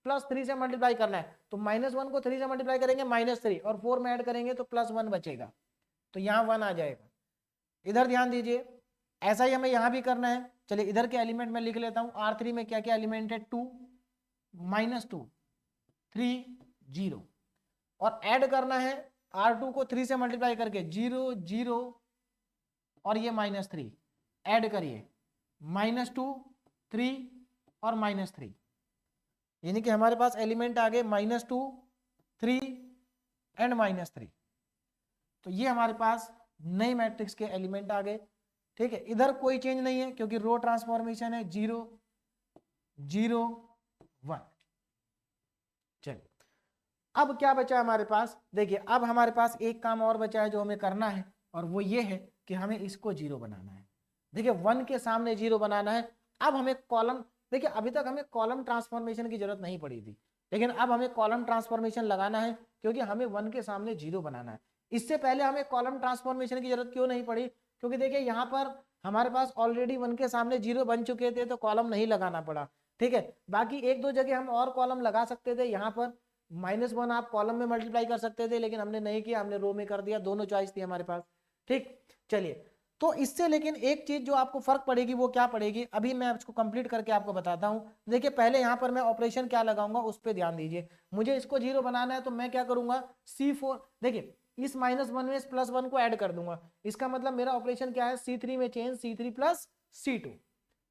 +3 से मल्टीप्लाई करना है, तो -1 को 3 से मल्टीप्लाई करेंगे -3 और 4 में ऐड करेंगे तो +1 बचेगा, तो यहाँ 1 आ जाएगा। इधर ध्यान दीजिए, ऐसा ही हमें यहाँ भी करना है। चलिए इधर के एलिमेंट में लिख लेता हूँ, R3 में क्या क्या एलिमेंट है, 2 -2 3 0, और ऐड करना है R2 को 3 से मल्टीप्लाई करके 0 0 और ये -3 ऐड करिए, -2 3 और -3, यानी कि हमारे पास एलिमेंट आ गए -2 3 एंड -3। तो ये हमारे पास नई मैट्रिक्स के एलिमेंट आ गए, ठीक है। इधर कोई चेंज नहीं है क्योंकि रो ट्रांसफॉर्मेशन है, 0 0 1। चलिए अब क्या बचा हमारे पास, देखिए अब हमारे पास एक काम और बचा है जो हमें करना है, और वो ये है कि हमें इसको 0 बनाना है। देखिए 1 के सामने 0 बनाना है। अब हमें कॉलम, देखिए अभी तक हमें कॉलम ट्रांसफॉर्मेशन की जरूरत नहीं पड़ी थी, लेकिन अब हमें कॉलम ट्रांसफॉर्मेशन लगाना है क्योंकि हमें 1 के सामने 0 बनाना है। इससे पहले हमें कॉलम ट्रांसफॉर्मेशन की जरूरत क्यों नहीं पड़ी, क्योंकि देखिए यहाँ पर हमारे पास ऑलरेडी 1 के सामने 0 बन चुके थे, तो कॉलम नहीं लगाना पड़ा, ठीक है। बाकी एक दो जगह हम और कॉलम लगा सकते थे, यहाँ पर -1 आप कॉलम में मल्टीप्लाई कर सकते थे, लेकिन हमने नहीं किया, हमने रो में कर दिया, दोनों चॉइस थी हमारे पास, ठीक। चलिए तो इससे लेकिन एक चीज जो आपको फर्क पड़ेगी वो क्या पड़ेगी, अभी मैं इसको कंप्लीट करके आपको बताता हूं। देखिए पहले यहां पर मैं ऑपरेशन क्या लगाऊंगा उस पर ध्यान दीजिए। मुझे इसको 0 बनाना है तो मैं क्या करूंगा, C4, देखिए इस -1 में इस +1 को ऐड कर दूंगा, इसका मतलब मेरा ऑपरेशन क्या है, C3 में चेंज C3 प्लस C2।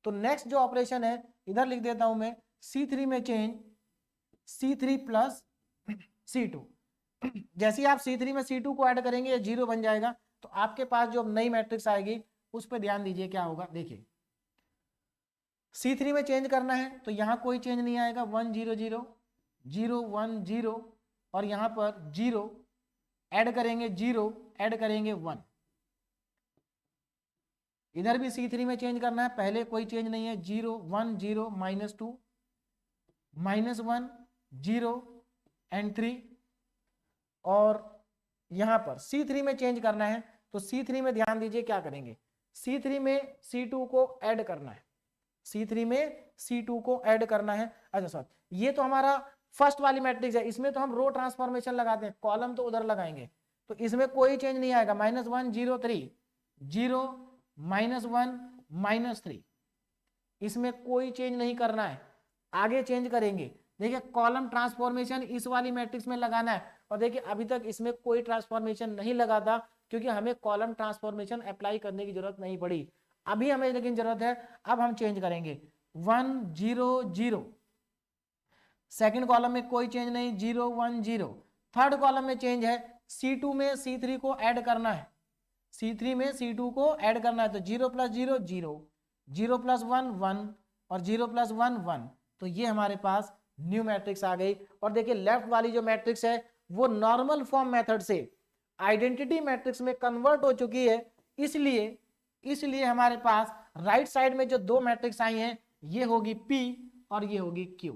तो नेक्स्ट जो ऑपरेशन है इधर लिख देता हूं मैं, C3 में चेंज C3 प्लस C2। जैसे ही आप C3 में C2 को ऐड करेंगे ये 0 बन जाएगा, तो आपके पास जो अब नई मैट्रिक्स आएगी उस पर ध्यान दीजिए क्या होगा। देखिए C3 में चेंज करना है तो यहां कोई चेंज नहीं आएगा, 1 0 0 0 1 0, और यहां पर 0 ऐड करेंगे, 0 ऐड करेंगे 1। इधर भी C3 में चेंज करना है, पहले कोई चेंज नहीं है, 0 1 0 -2 -1 0 एंड 3। और यहां पर C3 में चेंज करना है तो C3 में ध्यान दीजिए क्या करेंगे, C3 में C2 को ऐड करना है, C3 में C2 को ऐड करना है। अच्छा सर, ये तो हमारा फर्स्ट वाली मैट्रिक्स है, इसमें तो हम रो ट्रांसफॉर्मेशन लगाते हैं, कॉलम तो उधर लगाएंगे, तो इसमें कोई चेंज नहीं आएगा, -1 0 3 0 -1 -3, इसमें कोई चेंज नहीं करना है। आगे चेंज करेंगे, देखिए कॉलम ट्रांसफॉर्मेशन इस वाली मैट्रिक्स में लगाना है, और देखिए अभी तक इसमें कोई ट्रांसफॉर्मेशन नहीं लगा था क्योंकि हमें कॉलम ट्रांसफॉर्मेशन अप्लाई करने की जरूरत नहीं पड़ी, अभी हमें लेकिन जरूरत है। अब हम चेंज करेंगे 1 0 0, सेकंड कॉलम में कोई चेंज नहीं, 0 1 0। थर्ड कॉलम में चेंज है, C2 में C3 को ऐड करना है, C3 में C2 को ऐड करना है, तो 0 + 0 0 0 + 1 1 और 0 + 1 1, तो ये हमारे पास न्यू मैट्रिक्स आ गई। और देखिए लेफ्ट वाली जो मैट्रिक्स है वो नॉर्मल फॉर्म मेथड से आइडेंटिटी मैट्रिक्स में कन्वर्ट हो चुकी है, इसलिए हमारे पास राइट साइड में जो दो मैट्रिक्स आई हैं ये होगी P और ये होगी Q।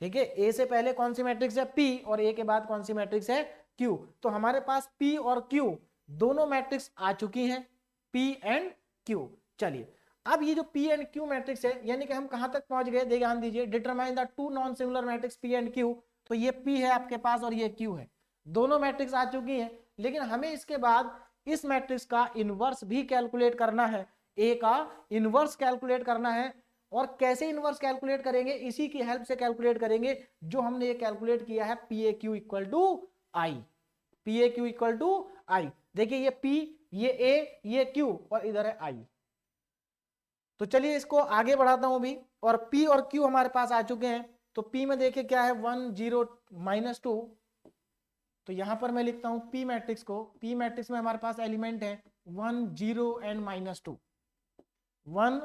ठीक है, A से पहले कौन सी मैट्रिक्स है P, और A के बाद कौन सी मैट्रिक्स है Q। तो हमारे पास P और Q दोनों मैट्रिक्स आ चुकी हैं, P एंड Q। चलिए अब ये जो P एंड Q मैट्रिक्स है, यानी कि हम कहां तक पहुंच गए, ध्यान दीजिए, determine the two non singular matrix P and Q। तो ये P है आपके पास और ये Q है, दोनों मैट्रिक्स आ चुकी हैं, लेकिन हमें इसके बाद इस मैट्रिक्स का इनवर्स भी कैलकुलेट करना है, A का इनवर्स कैलकुलेट करना है। और कैसे इनवर्स कैलकुलेट करेंगे, इसी की हेल्प से कैलकुलेट करेंगे जो हमने ये कैलकुलेट किया है, PAQ = I, PAQ = I। देखिए ये P, ये A, ये Q और इधर है I। तो चलिए इसको आगे बढ़ाता हूं अभी, और P और Q हमारे पास आ चुके हैं। तो P में देखिए क्या है, 1 0 -2, तो यहां पर मैं लिखता हूं P मैट्रिक्स को, P मैट्रिक्स में हमारे पास एलिमेंट है 1 0 एंड -2, 1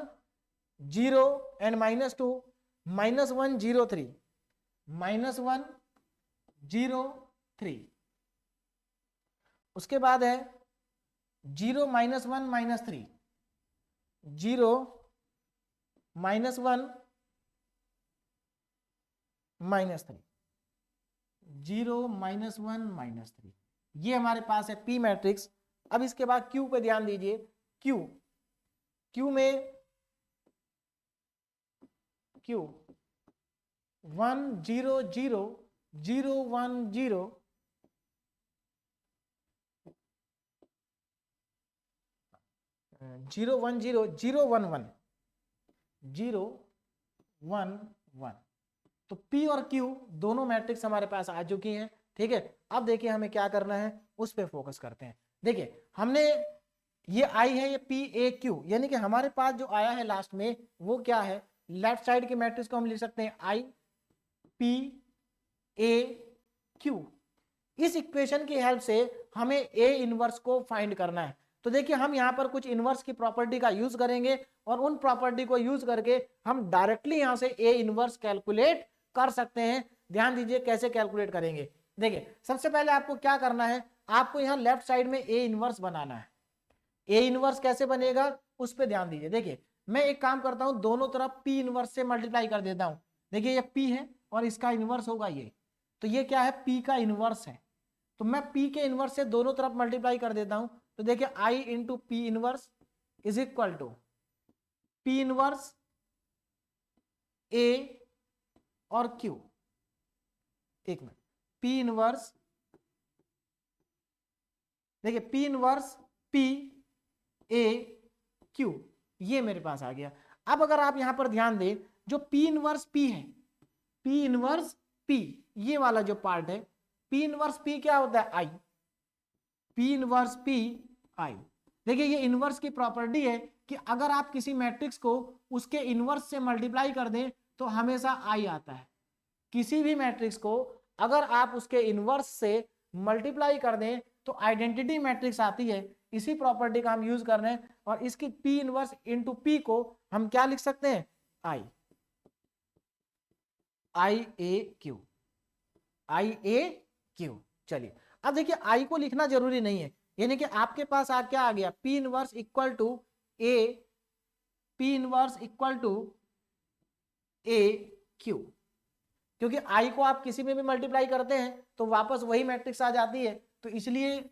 0 एंड -2, -1 0 3, -1 0 3। उसके बाद है 0 -1 -3, 0 -1 -3, 0 -1 -3, ये हमारे पास है P मैट्रिक्स। अब इसके बाद Q पे ध्यान दीजिए, Q में Q 1 0 0 0 1 0 0 1 0 0 1 1 0 1 1। तो P और Q दोनों मैट्रिक्स हमारे पास आ चुकी हैं। ठीक है, अब देखिए हमें क्या करना है, उस पर फोकस करते हैं। देखिए हमने ये आई है, ये PAQ, यानी कि हमारे पास जो आया है लास्ट में वो क्या है, लेफ्ट साइड के मैट्रिक्स को हम लिख सकते हैं IPAQ। इस इक्वेशन की हेल्प से हमें A इनवर्स को फाइंड करना है। तो देखिए हम यहां पर कुछ इनवर्स की प्रॉपर्टी का यूज करेंगे, और उन प्रॉपर्टी को यूज करके हम डायरेक्टली यहां से A इनवर्स कैलकुलेट कर सकते हैं। ध्यान दीजिए कैसे कैलकुलेट करेंगे। देखिए सबसे पहले आपको क्या करना है, आपको यहां लेफ्ट साइड में A इनवर्स बनाना है। A इनवर्स कैसे बनेगा उस पर ध्यान दीजिए। देखिए मैं एक काम करता हूं, दोनों तरफ P इनवर्स से मल्टीप्लाई कर देता हूं। देखिए ये P है और इसका इनवर्स होगा ये, तो ये क्या है, P का इनवर्स है, तो मैं P के इनवर्स से दोनों तरफ मल्टीप्लाई कर देता हूं। तो देखिए I × P inverse is equal to P inverse A और Q। एक मिनट, P इनवर्स, देखिए P inverse P A Q, ये मेरे पास आ गया। अब अगर आप यहां पर ध्यान दें, जो P इनवर्स P है, P इनवर्स P, ये वाला जो पार्ट है, P इनवर्स P क्या होता है, I, P inverse P I। देखिए ये इनवर्स की प्रॉपर्टी है कि अगर आप किसी मैट्रिक्स को उसके इनवर्स से मल्टीप्लाई कर दें तो हमेशा I आता है। किसी भी मैट्रिक्स को अगर आप उसके इनवर्स से मल्टीप्लाई कर दें तो आइडेंटिटी मैट्रिक्स आती है। इसी प्रॉपर्टी का हम यूज कर रहे हैं और इसकी P इनवर्स इंटू P को हम क्या लिख सकते हैं, आई ए क्यू। चलिए अब देखिए आई को लिखना जरूरी नहीं है, यानी कि आपके पास क्या आ गया, P inverse equal to A, P inverse equal to A Q, क्योंकि आई को आप किसी में भी मल्टीप्लाई करते हैं तो वापस वही मैट्रिक्स आ जाती है, तो इसलिए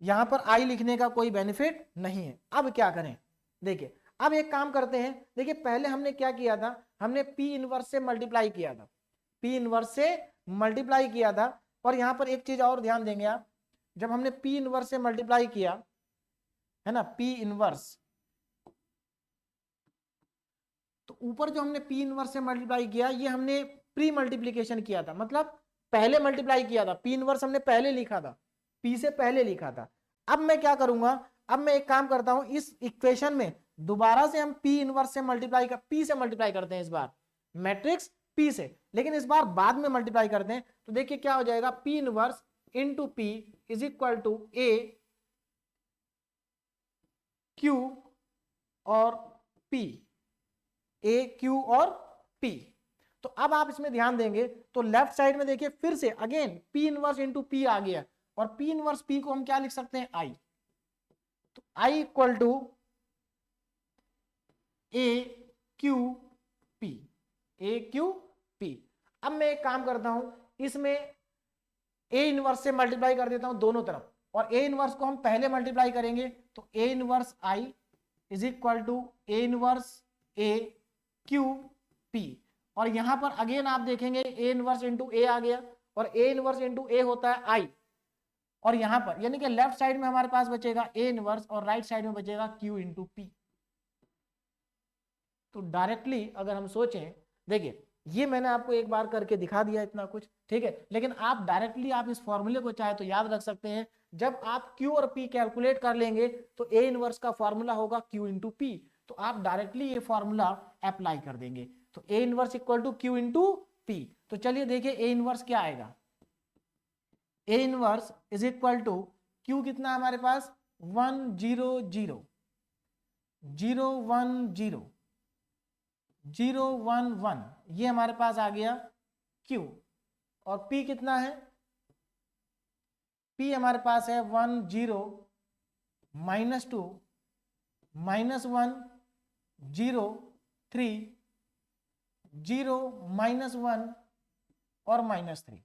यहां पर आई लिखने का कोई बेनिफिट नहीं है। अब क्या करें, देखिए अब एक काम करते हैं, देखिए पहले हमने क्या किया था, हमने P इनवर्स से मल्टीप्लाई किया था, P इनवर्स से मल्टीप्लाई किया था। और यहां पर एक चीज और ध्यान देंगे आप, जब हमने P इनवर्स से मल्टीप्लाई किया है ना, P इनवर्स, तो ऊपर जो हमने P इनवर्स से मल्टीप्लाई किया ये हमने प्री मल्टीप्लीकेशन किया था, मतलब पहले मल्टीप्लाई किया था, P इनवर्स हमने पहले लिखा था, P से पहले लिखा था। अब मैं क्या करूंगा, अब मैं एक काम करता हूं, इस इक्वेशन में दोबारा से हम P इनवर्स से मल्टीप्लाई P से मल्टीप्लाई करते हैं, इस बार मैट्रिक्स P से, लेकिन इस बार बाद में मल्टीप्लाई करते हैं। तो देखिए क्या हो जाएगा, P inverse into P is equal to A Q और P, ए क्यू और P। तो अब आप इसमें ध्यान देंगे तो लेफ्ट साइड में देखिए फिर से again P inverse into P आ गया, और P इनवर्स P को हम क्या लिख सकते हैं, I। तो I equal to A Q P, A Q P। अब मैं एक काम करता हूं, इसमें A इनवर्स से मल्टीप्लाई कर देता हूं दोनों तरफ, और A इनवर्स को हम पहले मल्टीप्लाई करेंगे, तो A inverse I is equal to A inverse A Q P। और यहां पर अगेन आप देखेंगे A इनवर्स इंटू ए आ गया, और A इनवर्स इंटू ए होता है I, और यहां पर यानी कि लेफ्ट साइड में हमारे पास बचेगा A इनवर्स और राइट साइड में बचेगा Q इंटू P। तो डायरेक्टली अगर हम सोचें, देखिए ये मैंने आपको एक बार करके दिखा दिया इतना कुछ, ठीक है, लेकिन आप डायरेक्टली आप इस फॉर्मूले को चाहे तो याद रख सकते हैं। जब आप Q और P कैलकुलेट कर लेंगे तो A इनवर्स का फॉर्मूला होगा Q इंटू P, तो आप डायरेक्टली ये फॉर्मूला अप्लाई कर देंगे, तो A inverse equal to Q into P। तो चलिए देखिए A इनवर्स क्या आएगा, A inverse is equal to Q कितना हमारे पास 1 0 0 0 1 0 0 1 1, ये हमारे पास आ गया Q, और P कितना है, P हमारे पास है 1 0 -2 -1 0 3 0 -1 और -3,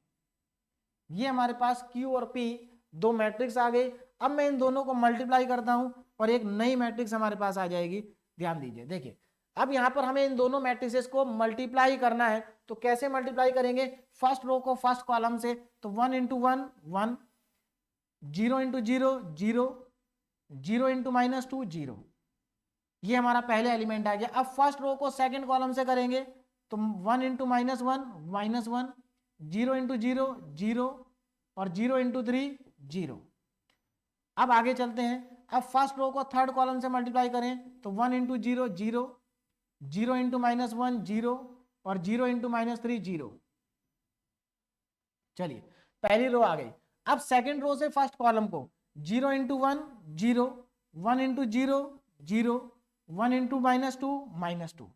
ये हमारे पास Q और P दो मैट्रिक्स आ गए। अब मैं इन दोनों को मल्टीप्लाई करता हूं और एक नई मैट्रिक्स हमारे पास आ जाएगी। ध्यान दीजिए, देखिए अब यहां पर हमें इन दोनों मैट्रिक्सेस को मल्टीप्लाई करना है, तो कैसे मल्टीप्लाई करेंगे, फर्स्ट रो को फर्स्ट कॉलम से, तो 1 इंटू 1 1, 0 इंटू 0 0, 0 इंटू -2 0, ये हमारा पहले एलिमेंट आ गया। अब फर्स्ट रो को सेकंड कॉलम से करेंगे, तो 1 इंटू -1 -1, 0 इंटू 0 0, और 0 इंटू 3 0। अब आगे चलते हैं, अब फर्स्ट रो को थर्ड कॉलम से मल्टीप्लाई करें, तो 1 इंटू 0 0, 0 इंटू -1 0, और 0 इंटू -3 0। चलिए पहली रो आ गई। अब सेकंड रो से फर्स्ट कॉलम को 0 इंटू 1 0, 1 इंटू 0 0, 1 इंटू -2 -2,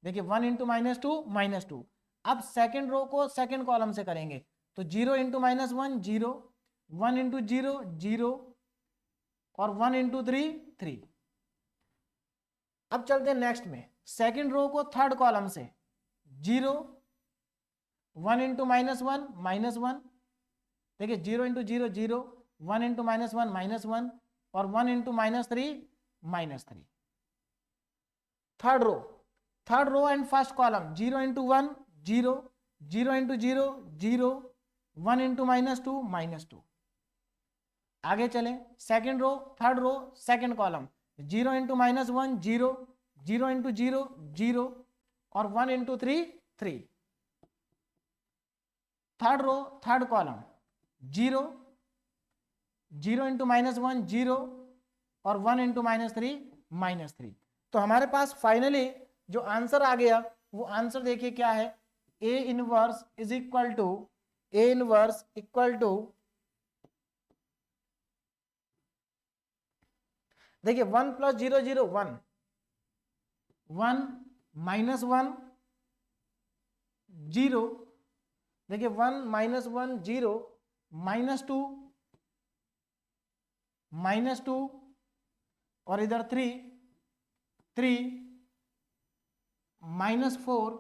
देखिए 1 इंटू -2 अब सेकंड रो को सेकंड कॉलम से करेंगे, तो 0 इंटू -1 0, 1 इंटू 0 0, और 1 इंटू 3 3। अब चलते हैं नेक्स्ट में, सेकंड रो को थर्ड कॉलम से 0, 1 इंटू -1 -1, देखिए 0 इंटू 0 0, 1 इंटू -1 -1, और 1 into -3 -3। Third row and first column 0 into 1 0, 0 into 0 0, 1 into -2 -2। आगे चलें, second row third row second column 0 into -1 0, 0 into 0 0, और 1 into 3 3। Third row third column 0, 0 into -1 0, और 1 into -3 -3। तो हमारे पास फाइनली जो आंसर आ गया वो आंसर देखिए क्या है, A inverse is equal to, A inverse equal to, देखिए 1 प्लस 0 0 1, 1 माइनस 1 0, देखिए 1 माइनस 1 0, -2 -2, और इधर 3 3 -4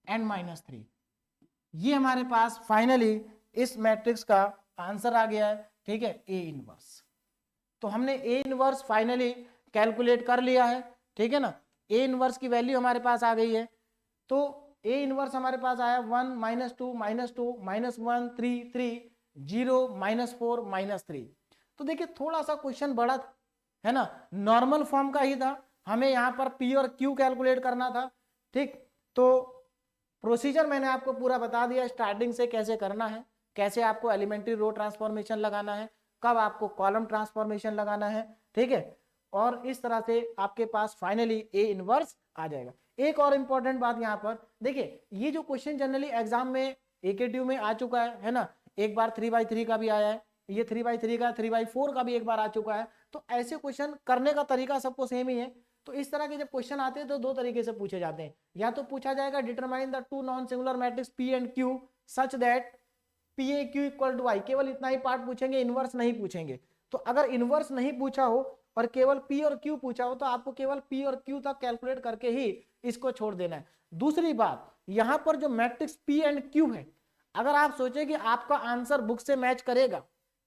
एंड -3। ये हमारे पास फाइनली इस मैट्रिक्स का आंसर आ गया है, ठीक है, ए इनवर्स। तो हमने ए इनवर्स फाइनली कैलकुलेट कर लिया है, ठीक है ना। ए इनवर्स की वैल्यू हमारे पास आ गई है। तो ए इनवर्स हमारे पास आया 1 -2 -2 -1 3 3 0 -4 -3। तो देखिए थोड़ा सा क्वेश्चन बड़ा था, है ना, नॉर्मल फॉर्म का ही था, हमें यहाँ पर पी और क्यू कैलकुलेट करना था, ठीक। तो प्रोसीजर मैंने आपको पूरा बता दिया, स्टार्टिंग से कैसे करना है, कैसे आपको एलिमेंट्री रो ट्रांसफॉर्मेशन लगाना है, कब आपको कॉलम ट्रांसफॉर्मेशन लगाना है, ठीक है। और इस तरह से आपके पास फाइनली ए इनवर्स आ जाएगा। एक और इंपॉर्टेंट बात यहाँ पर देखिए, ये जो क्वेश्चन जनरली एग्जाम में एकेटीयू में आ चुका है ना, एक बार 3/3 का भी आया है, ये 3/3 का 3/4 का भी एक बार आ चुका है। तो ऐसे क्वेश्चन करने का तरीका सबको सेम ही है। तो इस तरह के जब क्वेश्चन आते हैं तो दो तरीके से पूछे जाते हैं, या तो पूछा जाएगा determine the two non singular matrix P and Q such that P A Q equal to I, केवल इतना ही पार्ट पूछेंगे, इनवर्स नहीं पूछेंगे। तो अगर इनवर्स नहीं पूछा हो और केवल पी और क्यू पूछा हो तो आपको केवल पी और क्यू तक कैलकुलेट करके ही इसको छोड़ देना है। दूसरी बात, यहां पर जो मैट्रिक्स पी एंड क्यू है, अगर आप सोचे कि आपका आंसर बुक से मैच करेगा,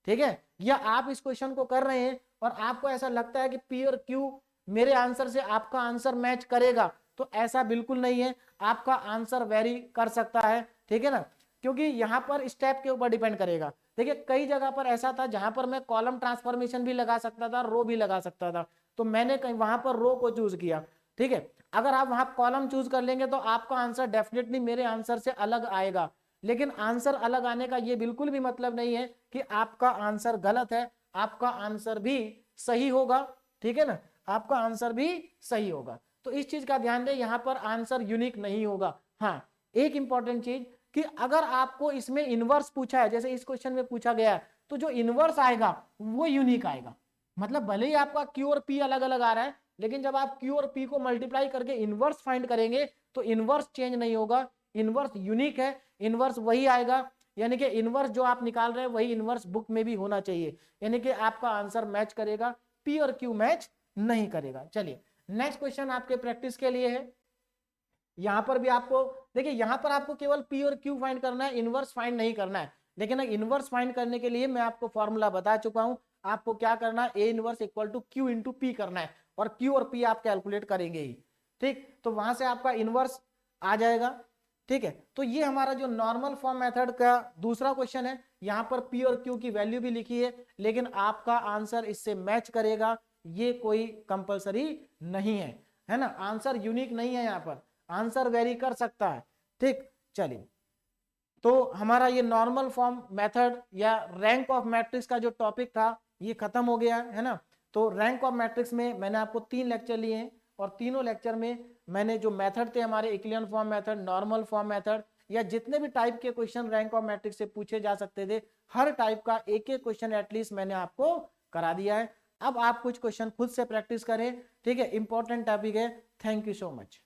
ठीक है, या आप इस क्वेश्चन को कर रहे हैं और आपको ऐसा लगता है कि पी और क्यू मेरे आंसर से आपका आंसर मैच करेगा, तो ऐसा बिल्कुल नहीं है, आपका आंसर वेरी कर सकता है, ठीक है ना, क्योंकि यहां पर स्टेप के ऊपर डिपेंड करेगा। देखिए कई जगह पर ऐसा था जहां पर मैं कॉलम ट्रांसफॉर्मेशन भी लगा सकता था, रो भी लगा सकता था, तो मैंने कहीं वहां पर रो को चूज किया, ठीक है। अगर आप वहां कॉलम चूज कर लेंगे तो आपका आंसर डेफिनेटली मेरे आंसर से अलग आएगा, लेकिन आंसर अलग आने का ये बिल्कुल भी मतलब नहीं है कि आपका आंसर गलत है, आपका आंसर भी सही होगा, ठीक है ना, आपका आंसर भी सही होगा। तो इस चीज का ध्यान दें, यहां पर आंसर यूनिक नहीं होगा। हाँ, एक इंपॉर्टेंट चीज कि अगर आपको इसमें इनवर्स पूछा है, जैसे इस क्वेश्चन में पूछा गया है, तो जो इनवर्स आएगा वो यूनिक आएगा। मतलब भले ही आपका क्यू और पी अलग अलग आ रहा है, लेकिन जब आप क्यू और पी को मल्टीप्लाई करके इनवर्स फाइंड करेंगे तो इनवर्स चेंज नहीं होगा, इनवर्स यूनिक है, इनवर्स वही आएगा। यानी कि इनवर्स जो आप निकाल रहे हैं वही इनवर्स बुक में भी होना चाहिए, यानी कि आपका आंसर मैच करेगा, पी और क्यू मैच नहीं करेगा। चलिए नेक्स्ट क्वेश्चन आपके प्रैक्टिस के लिए है। यहां पर भी आपको देखिए, यहां पर आपको केवल पी और क्यू फाइंड करना है, इनवर्स फाइंड नहीं करना है। लेकिन इनवर्स फाइंड करने के लिए मैं आपको फॉर्मूला बता चुका हूं, आपको क्या करना है, A inverse equal to Q into P करना है, और क्यू और पी आप कैलकुलेट करेंगे ही, ठीक। तो वहां से आपका इनवर्स आ जाएगा, ठीक है। तो ये हमारा जो नॉर्मल फॉर्म मेथड का दूसरा क्वेश्चन है, यहाँ पर पी और क्यू की वैल्यू भी लिखी है, लेकिन आपका आंसर इससे मैच करेगा, ये कोई कंपलसरी नहीं है ना, आंसर यूनिक नहीं है, यहाँ पर आंसर वेरी कर सकता है, ठीक। चलिए, तो हमारा ये नॉर्मल फॉर्म मेथड या रैंक ऑफ मैट्रिक्स का जो टॉपिक था ये खत्म हो गया है ना। तो रैंक ऑफ मैट्रिक्स में मैंने आपको 3 लेक्चर लिए हैं, और तीनों लेक्चर में मैंने जो मेथड थे हमारे, echelon form method, normal form method, या जितने भी टाइप के क्वेश्चन रैंक ऑफ मैट्रिक्स से पूछे जा सकते थे, हर टाइप का एक एक क्वेश्चन एटलीस्ट मैंने आपको करा दिया है। अब आप कुछ क्वेश्चन खुद से प्रैक्टिस करें, ठीक है, इंपॉर्टेंट टॉपिक है। Thank you so much.